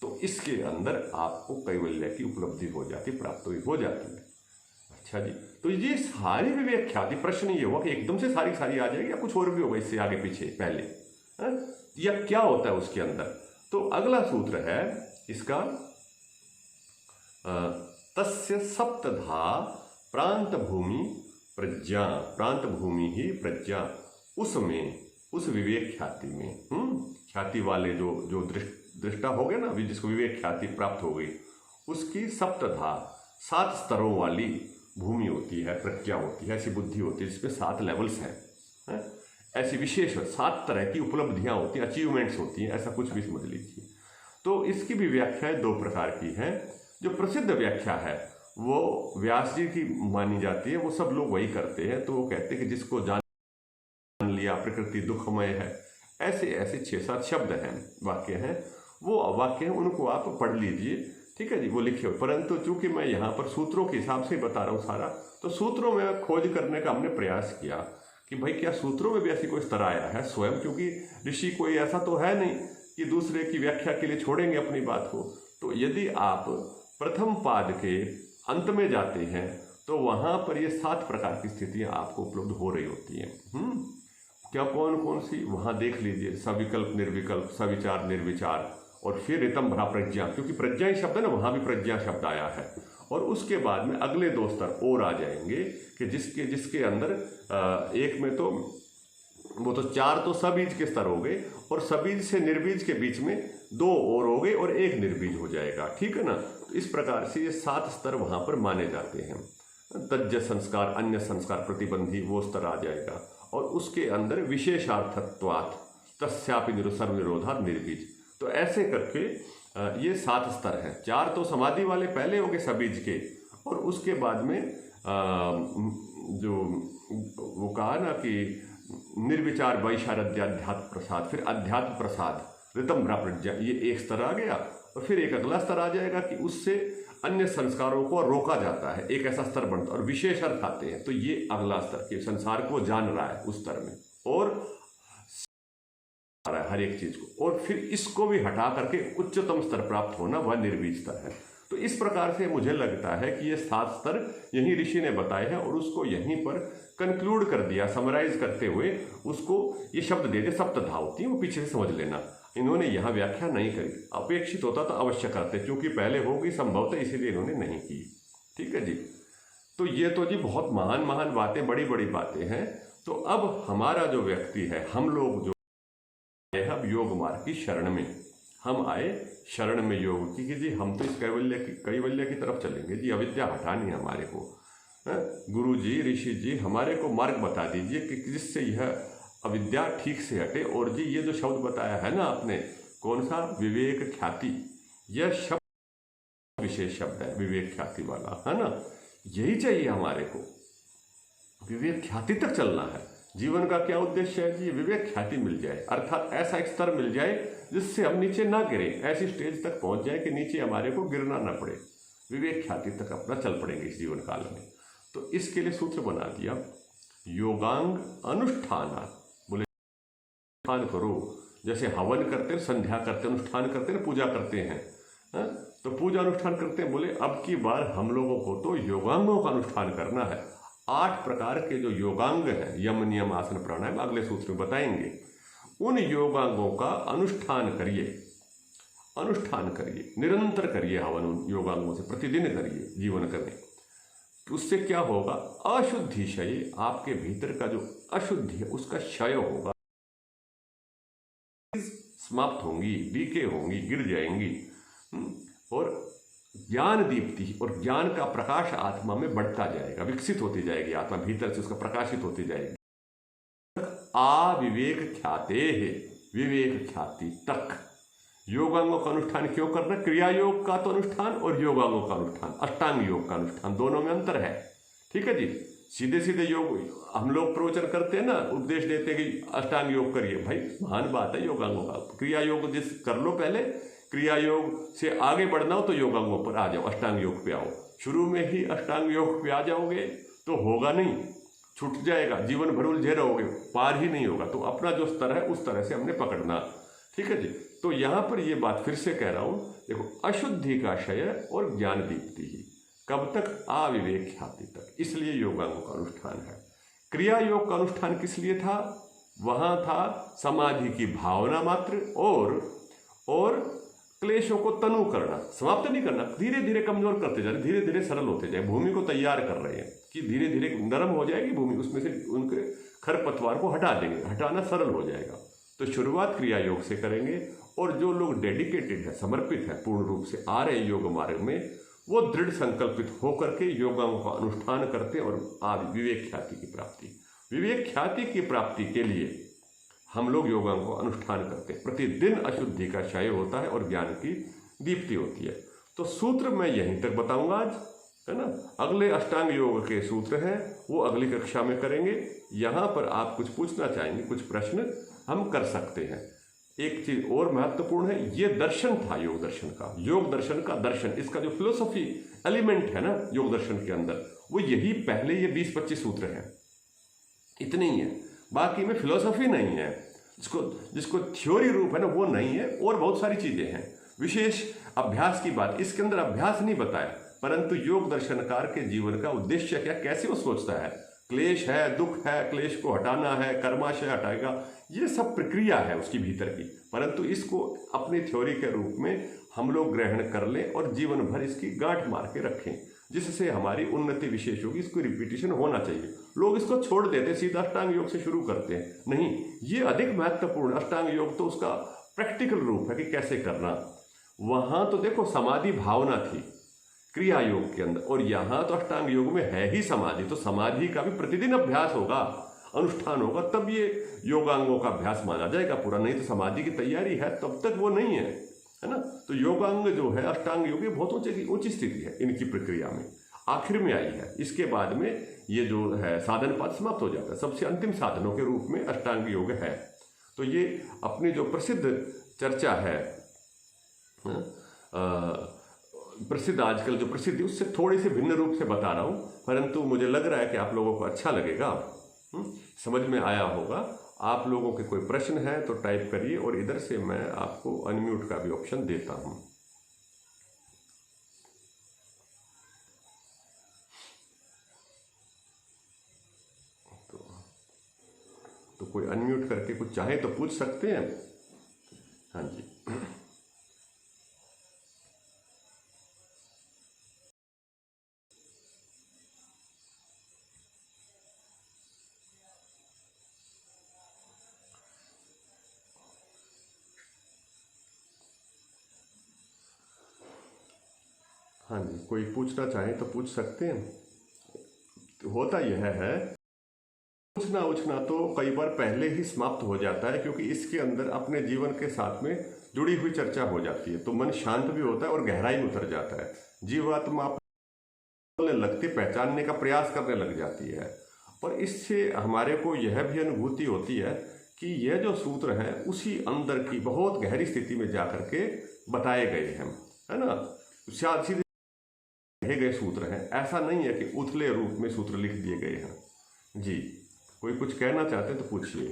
Speaker 1: तो इसके अंदर आपको कैवल्य की उपलब्धि हो जाती, प्राप्त हो जाती है। अच्छा जी। तो ये सारी विवेक ख्याति, प्रश्न ये हुआ कि एकदम से सारी आ जाएगी या कुछ और भी होगा इससे आगे पीछे पहले, या क्या होता है उसके अंदर? तो अगला सूत्र है इसका, तस्य सप्तधा प्रांत भूमि प्रज्ञा, प्रांत भूमि ही प्रज्ञा, उसमें, उस विवेक ख्याति में, ख्याति वाले जो दृष्टा हो गए ना, जिसको विवेक ख्याति प्राप्त हो गई, उसकी सप्तधा, 7 स्तरों वाली भूमि होती है, प्रज्ञा होती है, ऐसी बुद्धि होती है जिसमें 7 लेवल्स हैं, ऐसी विशेष 7 तरह की उपलब्धियां होती हैं, अचीवमेंट्स होती हैं, ऐसा कुछ भी समझ लीजिए। तो इसकी भी व्याख्या 2 प्रकार की है। जो प्रसिद्ध व्याख्या है वो व्यास जी की मानी जाती है, वो सब लोग वही करते हैं। तो वो कहते हैं कि जिसको जान लिया प्रकृति दुखमय है, ऐसे 6-7 शब्द हैं, वाक्य हैं, वो वाक्य हैं, उनको आप पढ़ लीजिए। ठीक है जी, वो लिखे हो। परंतु चूंकि मैं यहाँ पर सूत्रों के हिसाब से बता रहा हूँ सारा, तो सूत्रों में खोज करने का हमने प्रयास किया कि भाई क्या सूत्रों में भी ऐसी कोई स्तर आया है स्वयं, क्योंकि ऋषि कोई ऐसा तो है नहीं कि दूसरे की व्याख्या के लिए छोड़ेंगे अपनी बात को। तो यदि आप प्रथम पाद के अंत में जाते हैं तो वहां पर ये 7 प्रकार की स्थितियां आपको उपलब्ध हो रही होती हैं। क्या कौन कौन सी, वहां देख लीजिए। सविकल्प, निर्विकल्प, सविचार, निर्विचार, और फिर रितम भरा प्रज्ञा, क्योंकि प्रज्ञा ही शब्द है ना, वहां भी प्रज्ञा शब्द आया है। और उसके बाद में अगले 2 स्तर और आ जाएंगे कि जिसके अंदर एक में तो वो तो 4 तो सबीज के स्तर हो गए, और सबीज से निर्बीज के बीच में 2 और हो गए, और 1 निर्बीज हो जाएगा, ठीक है ना। तो इस प्रकार से ये 7 स्तर वहां पर माने जाते हैं। तज्ज संस्कार, अन्य संस्कार प्रतिबंधी, वो स्तर आ जाएगा। और उसके अंदर विशेषार्थत्वात् तस्यापि सर्वनिरोधा निर्बीज। तो ऐसे करके ये 7 स्तर हैं। 4 तो समाधि वाले पहले हो गए सबीज के, और उसके बाद में जो वो कहा ना कि निर्विचार वैशारद्य अध्यात्म प्रसाद, फिर अध्यात्म प्रसाद, ऋतम भ्रा प्रज्ञा, ये एक स्तर आ गया। और फिर एक अगला स्तर आ जाएगा कि उससे अन्य संस्कारों को रोका जाता है, एक ऐसा स्तर बनता है, और विशेष अर्थ आते हैं। तो ये अगला स्तर के संसार को जान रहा है उस स्तर में, और हर एक चीज को, और फिर इसको भी हटा करके उच्चतम स्तर प्राप्त होना, वह निर्बीज स्तर है। तो इस प्रकार से मुझे लगता है कि ये 7 स्तर यही ऋषि ने बताए हैं, और उसको यहीं पर कंक्लूड कर दिया, समराइज करते हुए उसको ये शब्द दे दिए। सप्तधा होती है, वो पीछे से समझ लेना। इन्होंने यहाँ व्याख्या नहीं करी, अपेक्षित होता तो अवश्य करते, क्योंकि पहले होगी संभवतः, इसीलिए इन्होंने नहीं की। ठीक है जी। तो ये तो जी बहुत महान महान बातें, बड़ी बड़ी बातें हैं। तो अब हमारा जो व्यक्ति है, हम लोग जो अब योग मार्ग की शरण में हम आए, शरण में योग की कि जी हम तो इस कैवल्य की तरफ चलेंगे जी, अविद्या हटानी है हमारे को। गुरु जी, ऋषि जी, हमारे को मार्ग बता दीजिए कि जिससे यह अविद्या ठीक से हटे। और जी ये जो शब्द बताया है ना आपने, कौन सा, विवेक ख्याति, यह शब्द विशेष शब्द है, विवेक ख्याति वाला, है ना। यही चाहिए हमारे को, विवेक ख्याति तक चलना है। जीवन का क्या उद्देश्य है जी, विवेक ख्याति मिल जाए, अर्थात ऐसा एक स्तर मिल जाए जिससे हम नीचे ना गिरें, ऐसी स्टेज तक पहुंच जाए कि नीचे हमारे को गिरना ना पड़े, विवेक ख्याति तक अपना चल पड़ेंगे इस जीवन काल में। तो इसके लिए सूत्र बना दिया, योगांग अनुष्ठान। बोले अनुष्ठान करो, जैसे हवन करते हैं, संध्या करते हैं, अनुष्ठान करते हैं, पूजा करते हैं, तो पूजा अनुष्ठान करते हैं। बोले अब की बार हम लोगों को तो योगांगों का अनुष्ठान करना है। 8 प्रकार के जो योगांग हैं, यम नियम आसन प्राणायाम, अगले सूत्र में बताएंगे। उन योगांगों का अनुष्ठान करिए, अनुष्ठान करिए, निरंतर करिए हवन उन योगांगों से, प्रतिदिन करिए जीवन में। उससे क्या होगा, अशुद्धि क्षय, आपके भीतर का जो अशुद्धि है उसका क्षय होगा, समाप्त होंगी, डीके होंगी, गिर जाएंगी, और ज्ञान दीप्ति, और ज्ञान का प्रकाश आत्मा में बढ़ता जाएगा, विकसित होती जाएगी आत्मा, भीतर से उसका प्रकाशित होती जाएगी। विवेक ख्याते है, विवेक ख्याति तक योगांगों का अनुष्ठान क्यों करना, क्रिया योग का तो अनुष्ठान और योगांगों का अनुष्ठान, अष्टांग योग का अनुष्ठान, दोनों में अंतर है। ठीक है जी। सीधे सीधे योग हम लोग प्रवचन करते हैं ना, उपदेश देते हैं कि अष्टांग योग करिए, भाई महान बात है योगांगों का, क्रिया योग जिस कर लो पहले, क्रिया योग से आगे बढ़ना हो तो योगांगों पर आ जाओ, अष्टांग योग पे आओ। शुरू में ही अष्टांग योग पे आ जाओगे तो होगा नहीं, छूट जाएगा, जीवन भर उलझे रहोगे, पार ही नहीं होगा। तो अपना जो स्तर है उस तरह से हमने पकड़ना। ठीक है जी। तो यहाँ पर ये बात फिर से कह रहा हूँ, देखो, अशुद्धि का क्षय और ज्ञान दीप्ति ही, कब तक, अविवेक ख्याति तक। इसलिए योगांगों का अनुष्ठान है। क्रिया योग का अनुष्ठान किस लिए था, वहां था समाधि की भावना मात्र, और क्लेशों को तनु करना, समाप्त नहीं करना, धीरे धीरे कमजोर करते जा रहे, धीरे धीरे सरल होते जाए, भूमि को तैयार कर रहे हैं कि धीरे धीरे नरम हो जाएगी भूमि, उसमें से उनके खरपतवार को हटा देंगे, हटाना सरल हो जाएगा। तो शुरुआत क्रिया योग से करेंगे, और जो लोग डेडिकेटेड है, समर्पित है, पूर्ण रूप से आ रहे योग मार्ग में, वो दृढ़ संकल्पित होकर के योगाओं का अनुष्ठान करते और विवेक ख्याति की प्राप्ति, विवेक ख्याति की प्राप्ति के लिए हम लोग योगाओं को अनुष्ठान करते हैं। प्रतिदिन अशुद्धि का क्षय होता है और ज्ञान की दीप्ति होती है। तो सूत्र मैं यहीं तक बताऊंगा आज, है ना। अगले अष्टांग योग के सूत्र हैं, वो अगली कक्षा में करेंगे। यहाँ पर आप कुछ पूछना चाहेंगे, कुछ प्रश्न हम कर सकते हैं। एक चीज और महत्वपूर्ण है, ये दर्शन था योग दर्शन का, योग दर्शन का दर्शन, इसका जो फिलोसफी एलिमेंट है ना योग दर्शन के अंदर, वो यही पहले ये 20-25 सूत्र हैं, इतने ही है, बाकी में फिलोसफी नहीं है। जिसको जिसको थ्योरी रूप है ना वो नहीं है, और बहुत सारी चीजें हैं। विशेष अभ्यास की बात, इसके अंदर अभ्यास नहीं बताया, परंतु योग दर्शनकार के जीवन का उद्देश्य क्या, कैसे वो सोचता है, क्लेश है, दुख है, क्लेश को हटाना है, कर्माशय हटाएगा, ये सब प्रक्रिया है उसकी भीतर की, परंतु इसको अपनी थ्योरी के रूप में हम लोग ग्रहण कर लें और जीवन भर इसकी गांठ मार के रखें, जिससे हमारी उन्नति विशेष होगी। इसको रिपीटिशन होना चाहिए। लोग इसको छोड़ देते, सीधा अष्टांग योग से शुरू करते हैं, नहीं, ये अधिक महत्वपूर्ण। अष्टांग योग तो उसका प्रैक्टिकल रूप है कि कैसे करना। वहां तो देखो समाधि भावना थी क्रिया योग के अंदर, और यहां तो अष्टांग योग में है ही समाधि, तो समाधि का भी प्रतिदिन अभ्यास होगा, अनुष्ठान होगा, तब ये योगांगों का अभ्यास माना जाएगा पूरा। नहीं तो समाधि की तैयारी है तब तक वो नहीं है ना। तो योगांग जो है अष्टांग योग बहुत ऊंची स्थिति है इनकी प्रक्रिया में, आखिर में आई है। इसके बाद में ये जो है साधन पाद समाप्त हो जाता है, सबसे अंतिम साधनों के रूप में अष्टांग योग है। तो ये अपनी जो प्रसिद्ध चर्चा है, प्रसिद्ध आजकल जो प्रसिद्धि, उससे थोड़ी सी भिन्न रूप से बता रहा हूं, परंतु मुझे लग रहा है कि आप लोगों को अच्छा लगेगा, समझ में आया होगा। आप लोगों के कोई प्रश्न है तो टाइप करिए, और इधर से मैं आपको अनम्यूट का भी ऑप्शन देता हूं। तो कोई अनम्यूट करके कुछ चाहे तो पूछ सकते हैं। हाँ जी। हाँ जी, कोई पूछना चाहे तो पूछ सकते हैं। तो होता यह है, पूछना उछना तो कई बार पहले ही समाप्त हो जाता है, क्योंकि इसके अंदर अपने जीवन के साथ में जुड़ी हुई चर्चा हो जाती है, तो मन शांत भी होता है और गहराई में उतर जाता है। जीवात्मा लगती, पहचानने का प्रयास करने लग जाती है, और इससे हमारे को यह भी अनुभूति होती है कि यह जो सूत्र हैं उसी अंदर की बहुत गहरी स्थिति में जाकर के बताए गए हैं, है ना। सीधे कहे गए सूत्र हैं, ऐसा नहीं है कि उथले रूप में सूत्र लिख दिए गए हैं। जी, कोई कुछ कहना चाहते तो पूछिए।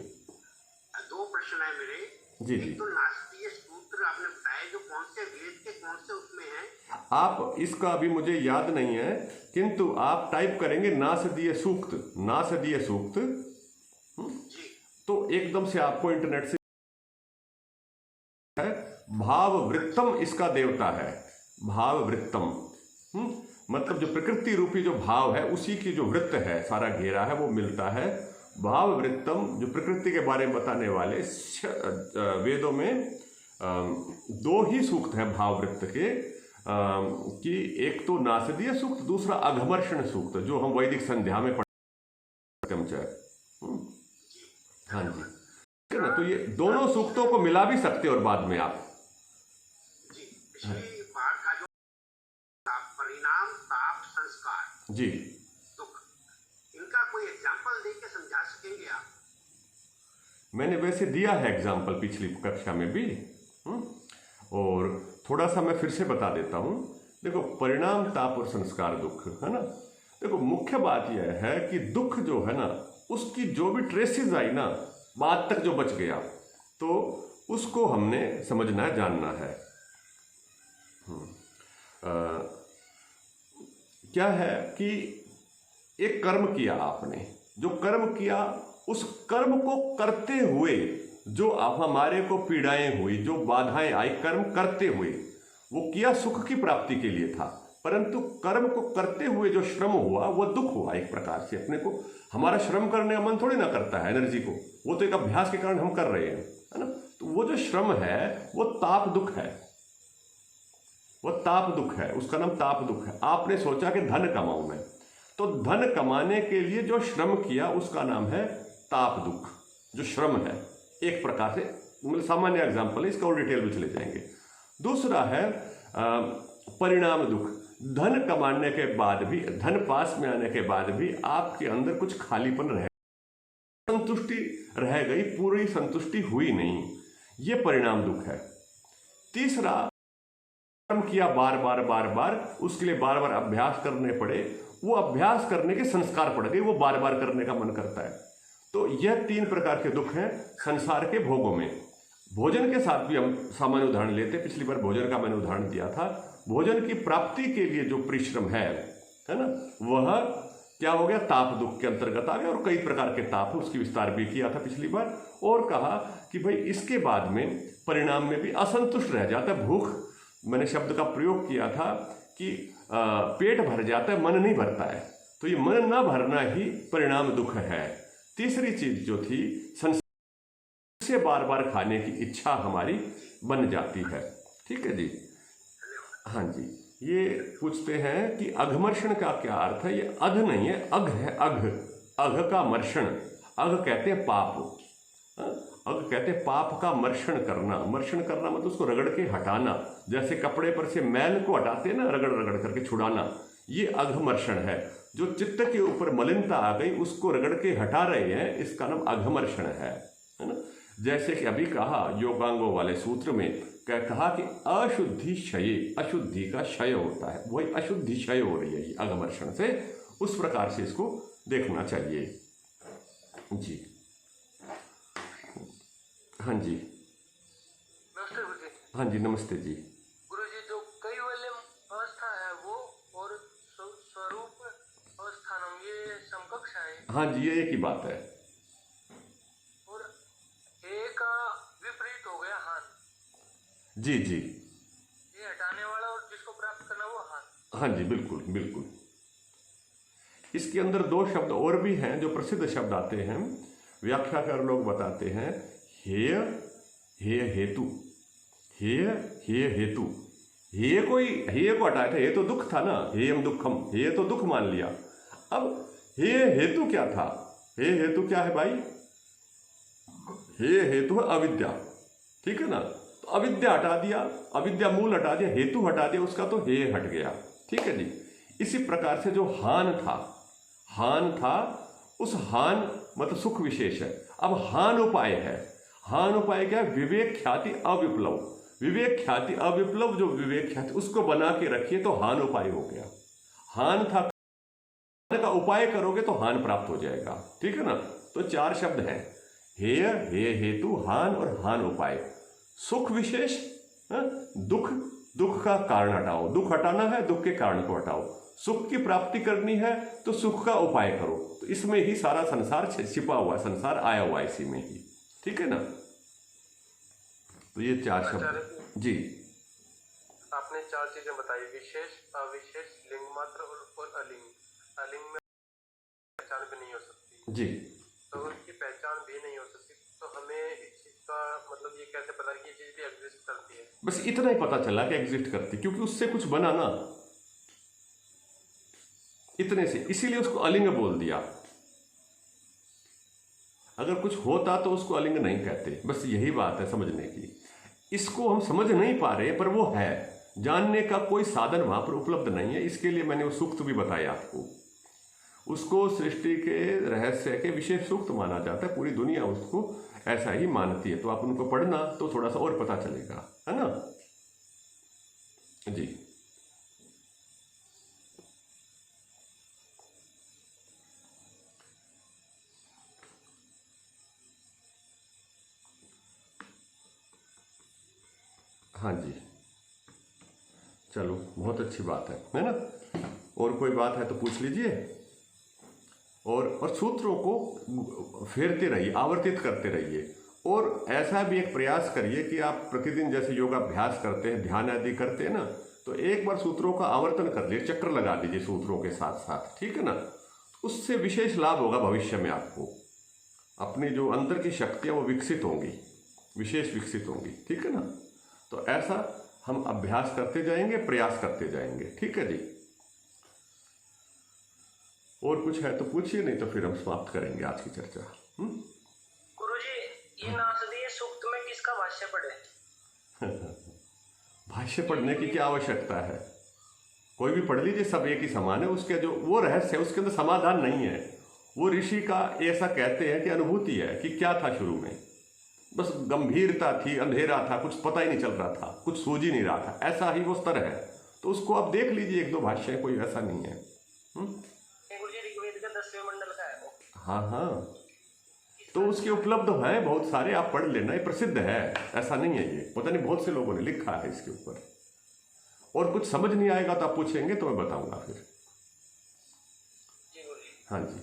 Speaker 2: दो प्रश्न है मेरे।
Speaker 1: जी जी।
Speaker 2: तो नास्तीय सूत्र आपने बताया, जो कौन से वेद के कौन से उसमें है?
Speaker 1: आप इसका अभी मुझे याद नहीं है, किंतु आप टाइप करेंगे नासदीय सूक्त, नासदीय सूक्त, तो एकदम से आपको इंटरनेट से है। भाव वृत्तम इसका देवता है, भाव वृत्तम, मतलब जो प्रकृति रूपी जो भाव है उसी की जो वृत्त है, सारा घेरा है, वो मिलता है। भाव वृत्तम जो प्रकृति के बारे में बताने वाले वेदों में दो ही सूक्त हैं भाव वृत्त के, कि एक तो नासदीय सूक्त, दूसरा अघमर्षण सूक्त, जो हम वैदिक संध्या में पढ़ते हैं। हाँ जी, ना, तो ये दोनों सूक्तों को मिला भी सकते और बाद में आप जी,
Speaker 2: तो इनका कोई एग्जाम्पल देके समझा सकेंगे आप?
Speaker 1: मैंने वैसे दिया है एग्जाम्पल पिछली कक्षा में भी, और थोड़ा सा मैं फिर से बता देता हूं। देखो, परिणाम, ताप और संस्कार दुख, है ना। देखो, मुख्य बात यह है कि दुख जो है ना, उसकी जो भी ट्रेसेस आई ना, बाद तक जो बच गया, तो उसको हमने समझना है, जानना है। क्या है कि एक कर्म किया आपने, जो कर्म किया उस कर्म को करते हुए जो हमारे को पीड़ाएं हुई, जो बाधाएं आई, कर्म करते हुए वो किया सुख की प्राप्ति के लिए था, परंतु कर्म को करते हुए जो श्रम हुआ वो दुख हुआ एक प्रकार से। अपने को, हमारा श्रम करने का मन थोड़ी ना करता है, एनर्जी को, वो तो एक अभ्यास के कारण हम कर रहे हैं, है ना। तो वो जो श्रम है वो ताप दुख है, वो ताप दुख है, उसका नाम ताप दुख है। आपने सोचा कि धन कमाऊं मैं, तो धन कमाने के लिए जो श्रम किया उसका नाम है ताप दुख, जो श्रम है, एक प्रकार से, मतलब सामान्य एग्जाम्पल है, इसका और डिटेल में चले जाएंगे। दूसरा है परिणाम दुख, धन कमाने के बाद भी, धन पास में आने के बाद भी आपके अंदर कुछ खालीपन रह, संतुष्टि रह गई, पूरी संतुष्टि हुई नहीं, ये परिणाम दुख है। तीसरा, कर्म किया बार बार बार बार, उसके लिए बार बार अभ्यास करने पड़े, वो अभ्यास करने के संस्कार पड़ गए, वो बार बार करने का मन करता है, तो यह 3 प्रकार के दुख हैं संसार के भोगों में। भोजन के साथ भी हम सामान्य उदाहरण लेते हैं, पिछली बार भोजन का मैंने उदाहरण दिया था। भोजन की प्राप्ति के लिए जो परिश्रम है ना, वह क्या हो गया, ताप दुख के अंतर्गत आ गया। और कई प्रकार के ताप है, उसकी विस्तार भी किया था पिछली बार। और कहा कि भाई इसके बाद में परिणाम में भी असंतुष्ट रह जाता है। भूख, मैंने शब्द का प्रयोग किया था कि पेट भर जाता है, मन नहीं भरता है। तो ये मन ना भरना ही परिणाम दुख है। तीसरी चीज जो थी, संसार से बार बार खाने की इच्छा हमारी बन जाती है। ठीक है जी, हाँ जी। ये पूछते हैं कि अघमर्षण का क्या अर्थ है। ये अध नहीं है, अघ है। अघ, अघ का मर्षण, अघ कहते हैं पाप। अघ कहते हैं पाप का मर्षण करना। मर्षण करना मतलब उसको रगड़ के हटाना, जैसे कपड़े पर से मैल को हटाते हैं ना, रगड़ रगड़ करके छुड़ाना, ये अघमर्षण है। जो चित्त के ऊपर मलिनता आ गई उसको रगड़ के हटा रहे हैं, इसका नाम अघमर्षण है ना। जैसे कि अभी कहा योगांगों वाले सूत्र में कहा कि अशुद्धि क्षय, अशुद्धि का क्षय होता है, वही अशुद्धि क्षय हो रही है ये अघमर्षण से। उस प्रकार से इसको देखना चाहिए जी। हाँ जी,
Speaker 3: नमस्ते गुरु जी।
Speaker 1: हाँ जी, नमस्ते जी।
Speaker 3: गुरु जी, जो कैवल्यम अवस्था है वो और स्वरूप अवस्थानम, ये समकक्ष है।
Speaker 1: हाँ जी, ये एक ही बात है।
Speaker 3: और ए का विपरीत हो गया हान।
Speaker 1: जी जी,
Speaker 3: ये हटाने वाला और जिसको प्राप्त करना वो हान।
Speaker 1: हाँ जी, बिल्कुल बिल्कुल। इसके अंदर 2 शब्द और भी हैं जो प्रसिद्ध शब्द आते हैं। व्याख्याकार लोग बताते हैं, हेय हेय हेतु, हेय हेय हेतु। हेय को हटाया था, ये तो दुख था ना, हेयम दुखम, हेय तो दुख मान लिया। अब हेय हेतु क्या था? हेय हेतु क्या है भाई? हेय हेतु है अविद्या। ठीक है ना, तो अविद्या हटा दिया, अविद्या मूल हटा दिया, हेतु हटा दिया, उसका तो हेय हट गया। ठीक है जी। इसी प्रकार से जो हान था, उस हान मतलब सुख विशेष है। अब हान उपाय है। हान उपाय क्या है? विवेक ख्याति अविप्लव। विवेक ख्याति अविप्लव, जो विवेक ख्याति उसको बना के रखिए तो हान उपाय हो गया। हान था का उपाय करोगे तो हान प्राप्त हो जाएगा। ठीक है ना। तो 4 शब्द हैं, हेय, हेय हेतु, हान और हान उपाय। सुख विशेष, दुख, दुख का कारण हटाओ, दुख हटाना है, दुख के कारण को हटाओ। सुख की प्राप्ति करनी है तो सुख का उपाय करो। तो इसमें ही सारा संसार छिपा हुआ, संसार आया हुआ इसी में ही। ठीक है ना। तो ये 4 शब्द जी।
Speaker 3: आपने 4 चीजें बताई, विशेष, अविशेष, लिंग मात्र और अलिंग। अलिंग में पहचान भी नहीं हो सकती
Speaker 1: जी,
Speaker 3: तो उसकी पहचान भी नहीं हो सकती। तो हमें इस चीज का मतलब ये कैसे पता कि ये चीज भी एग्जिस्ट करती है?
Speaker 1: बस इतना ही पता चला कि एग्जिस्ट करती, क्योंकि उससे कुछ बना ना, इतने से, इसीलिए उसको अलिंग बोल दिया। अगर कुछ होता तो उसको अलिंग नहीं कहते। बस यही बात है समझने की। इसको हम समझ नहीं पा रहे, पर वो है। जानने का कोई साधन वहां पर उपलब्ध नहीं है। इसके लिए मैंने वो सूक्त भी बताया आपको। उसको सृष्टि के रहस्य के विशेष सूक्त माना जाता है। पूरी दुनिया उसको ऐसा ही मानती है। तो आप उनको पढ़ना तो थोड़ा सा और पता चलेगा, है ना जी। हाँ जी, चलो, बहुत अच्छी बात है ना। और कोई बात है तो पूछ लीजिए। और सूत्रों को फेरते रहिए, आवर्तित करते रहिए। और ऐसा भी एक प्रयास करिए कि आप प्रतिदिन जैसे योगाभ्यास करते हैं, ध्यान आदि करते हैं ना, तो एक बार सूत्रों का आवर्तन कर लीजिए, चक्र लगा दीजिए सूत्रों के साथ साथ। ठीक है ना। उससे विशेष लाभ होगा भविष्य में आपको। अपनी जो अंदर की शक्तियाँ वो विकसित होंगी, विशेष विकसित होंगी। ठीक है ना। तो ऐसा हम अभ्यास करते जाएंगे, प्रयास करते जाएंगे। ठीक है जी। और कुछ है तो पूछिए, नहीं तो फिर हम समाप्त करेंगे आज की चर्चा।
Speaker 3: गुरुजी, ये नासदीय सूक्त में किसका भाष्य पढ़े?
Speaker 1: भाष्य पढ़ने की क्या आवश्यकता है? कोई भी पढ़ लीजिए, सब एक ही समान है। उसके जो वो रहस्य है उसके अंदर समाधान नहीं है। वो ऋषि का ऐसा कहते हैं कि अनुभूति है कि क्या था शुरू में, बस गंभीरता थी, अंधेरा था, कुछ पता ही नहीं चल रहा था, कुछ सूझ ही नहीं रहा था। ऐसा ही वो स्तर है। तो उसको आप देख लीजिए, 1-2 भाष्य, कोई ऐसा नहीं है।
Speaker 3: गुरुजी, ऋग्वेद का 10वें मंडल का है वो।
Speaker 1: हाँ हाँ, तो उसके उपलब्ध हैं बहुत सारे, आप पढ़ लेना, ये प्रसिद्ध है, ऐसा नहीं है, ये पता नहीं बहुत से लोगों ने लिखा है इसके ऊपर। और कुछ समझ नहीं आएगा तो आप पूछेंगे तो मैं बताऊंगा फिर। हाँ जी,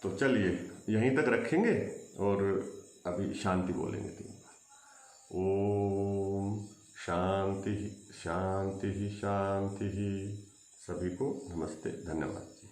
Speaker 1: तो चलिए यहीं तक रखेंगे और अभी शांति बोलेंगे 3 बार। ओम शांति शांति शांति। सभी को नमस्ते, धन्यवाद।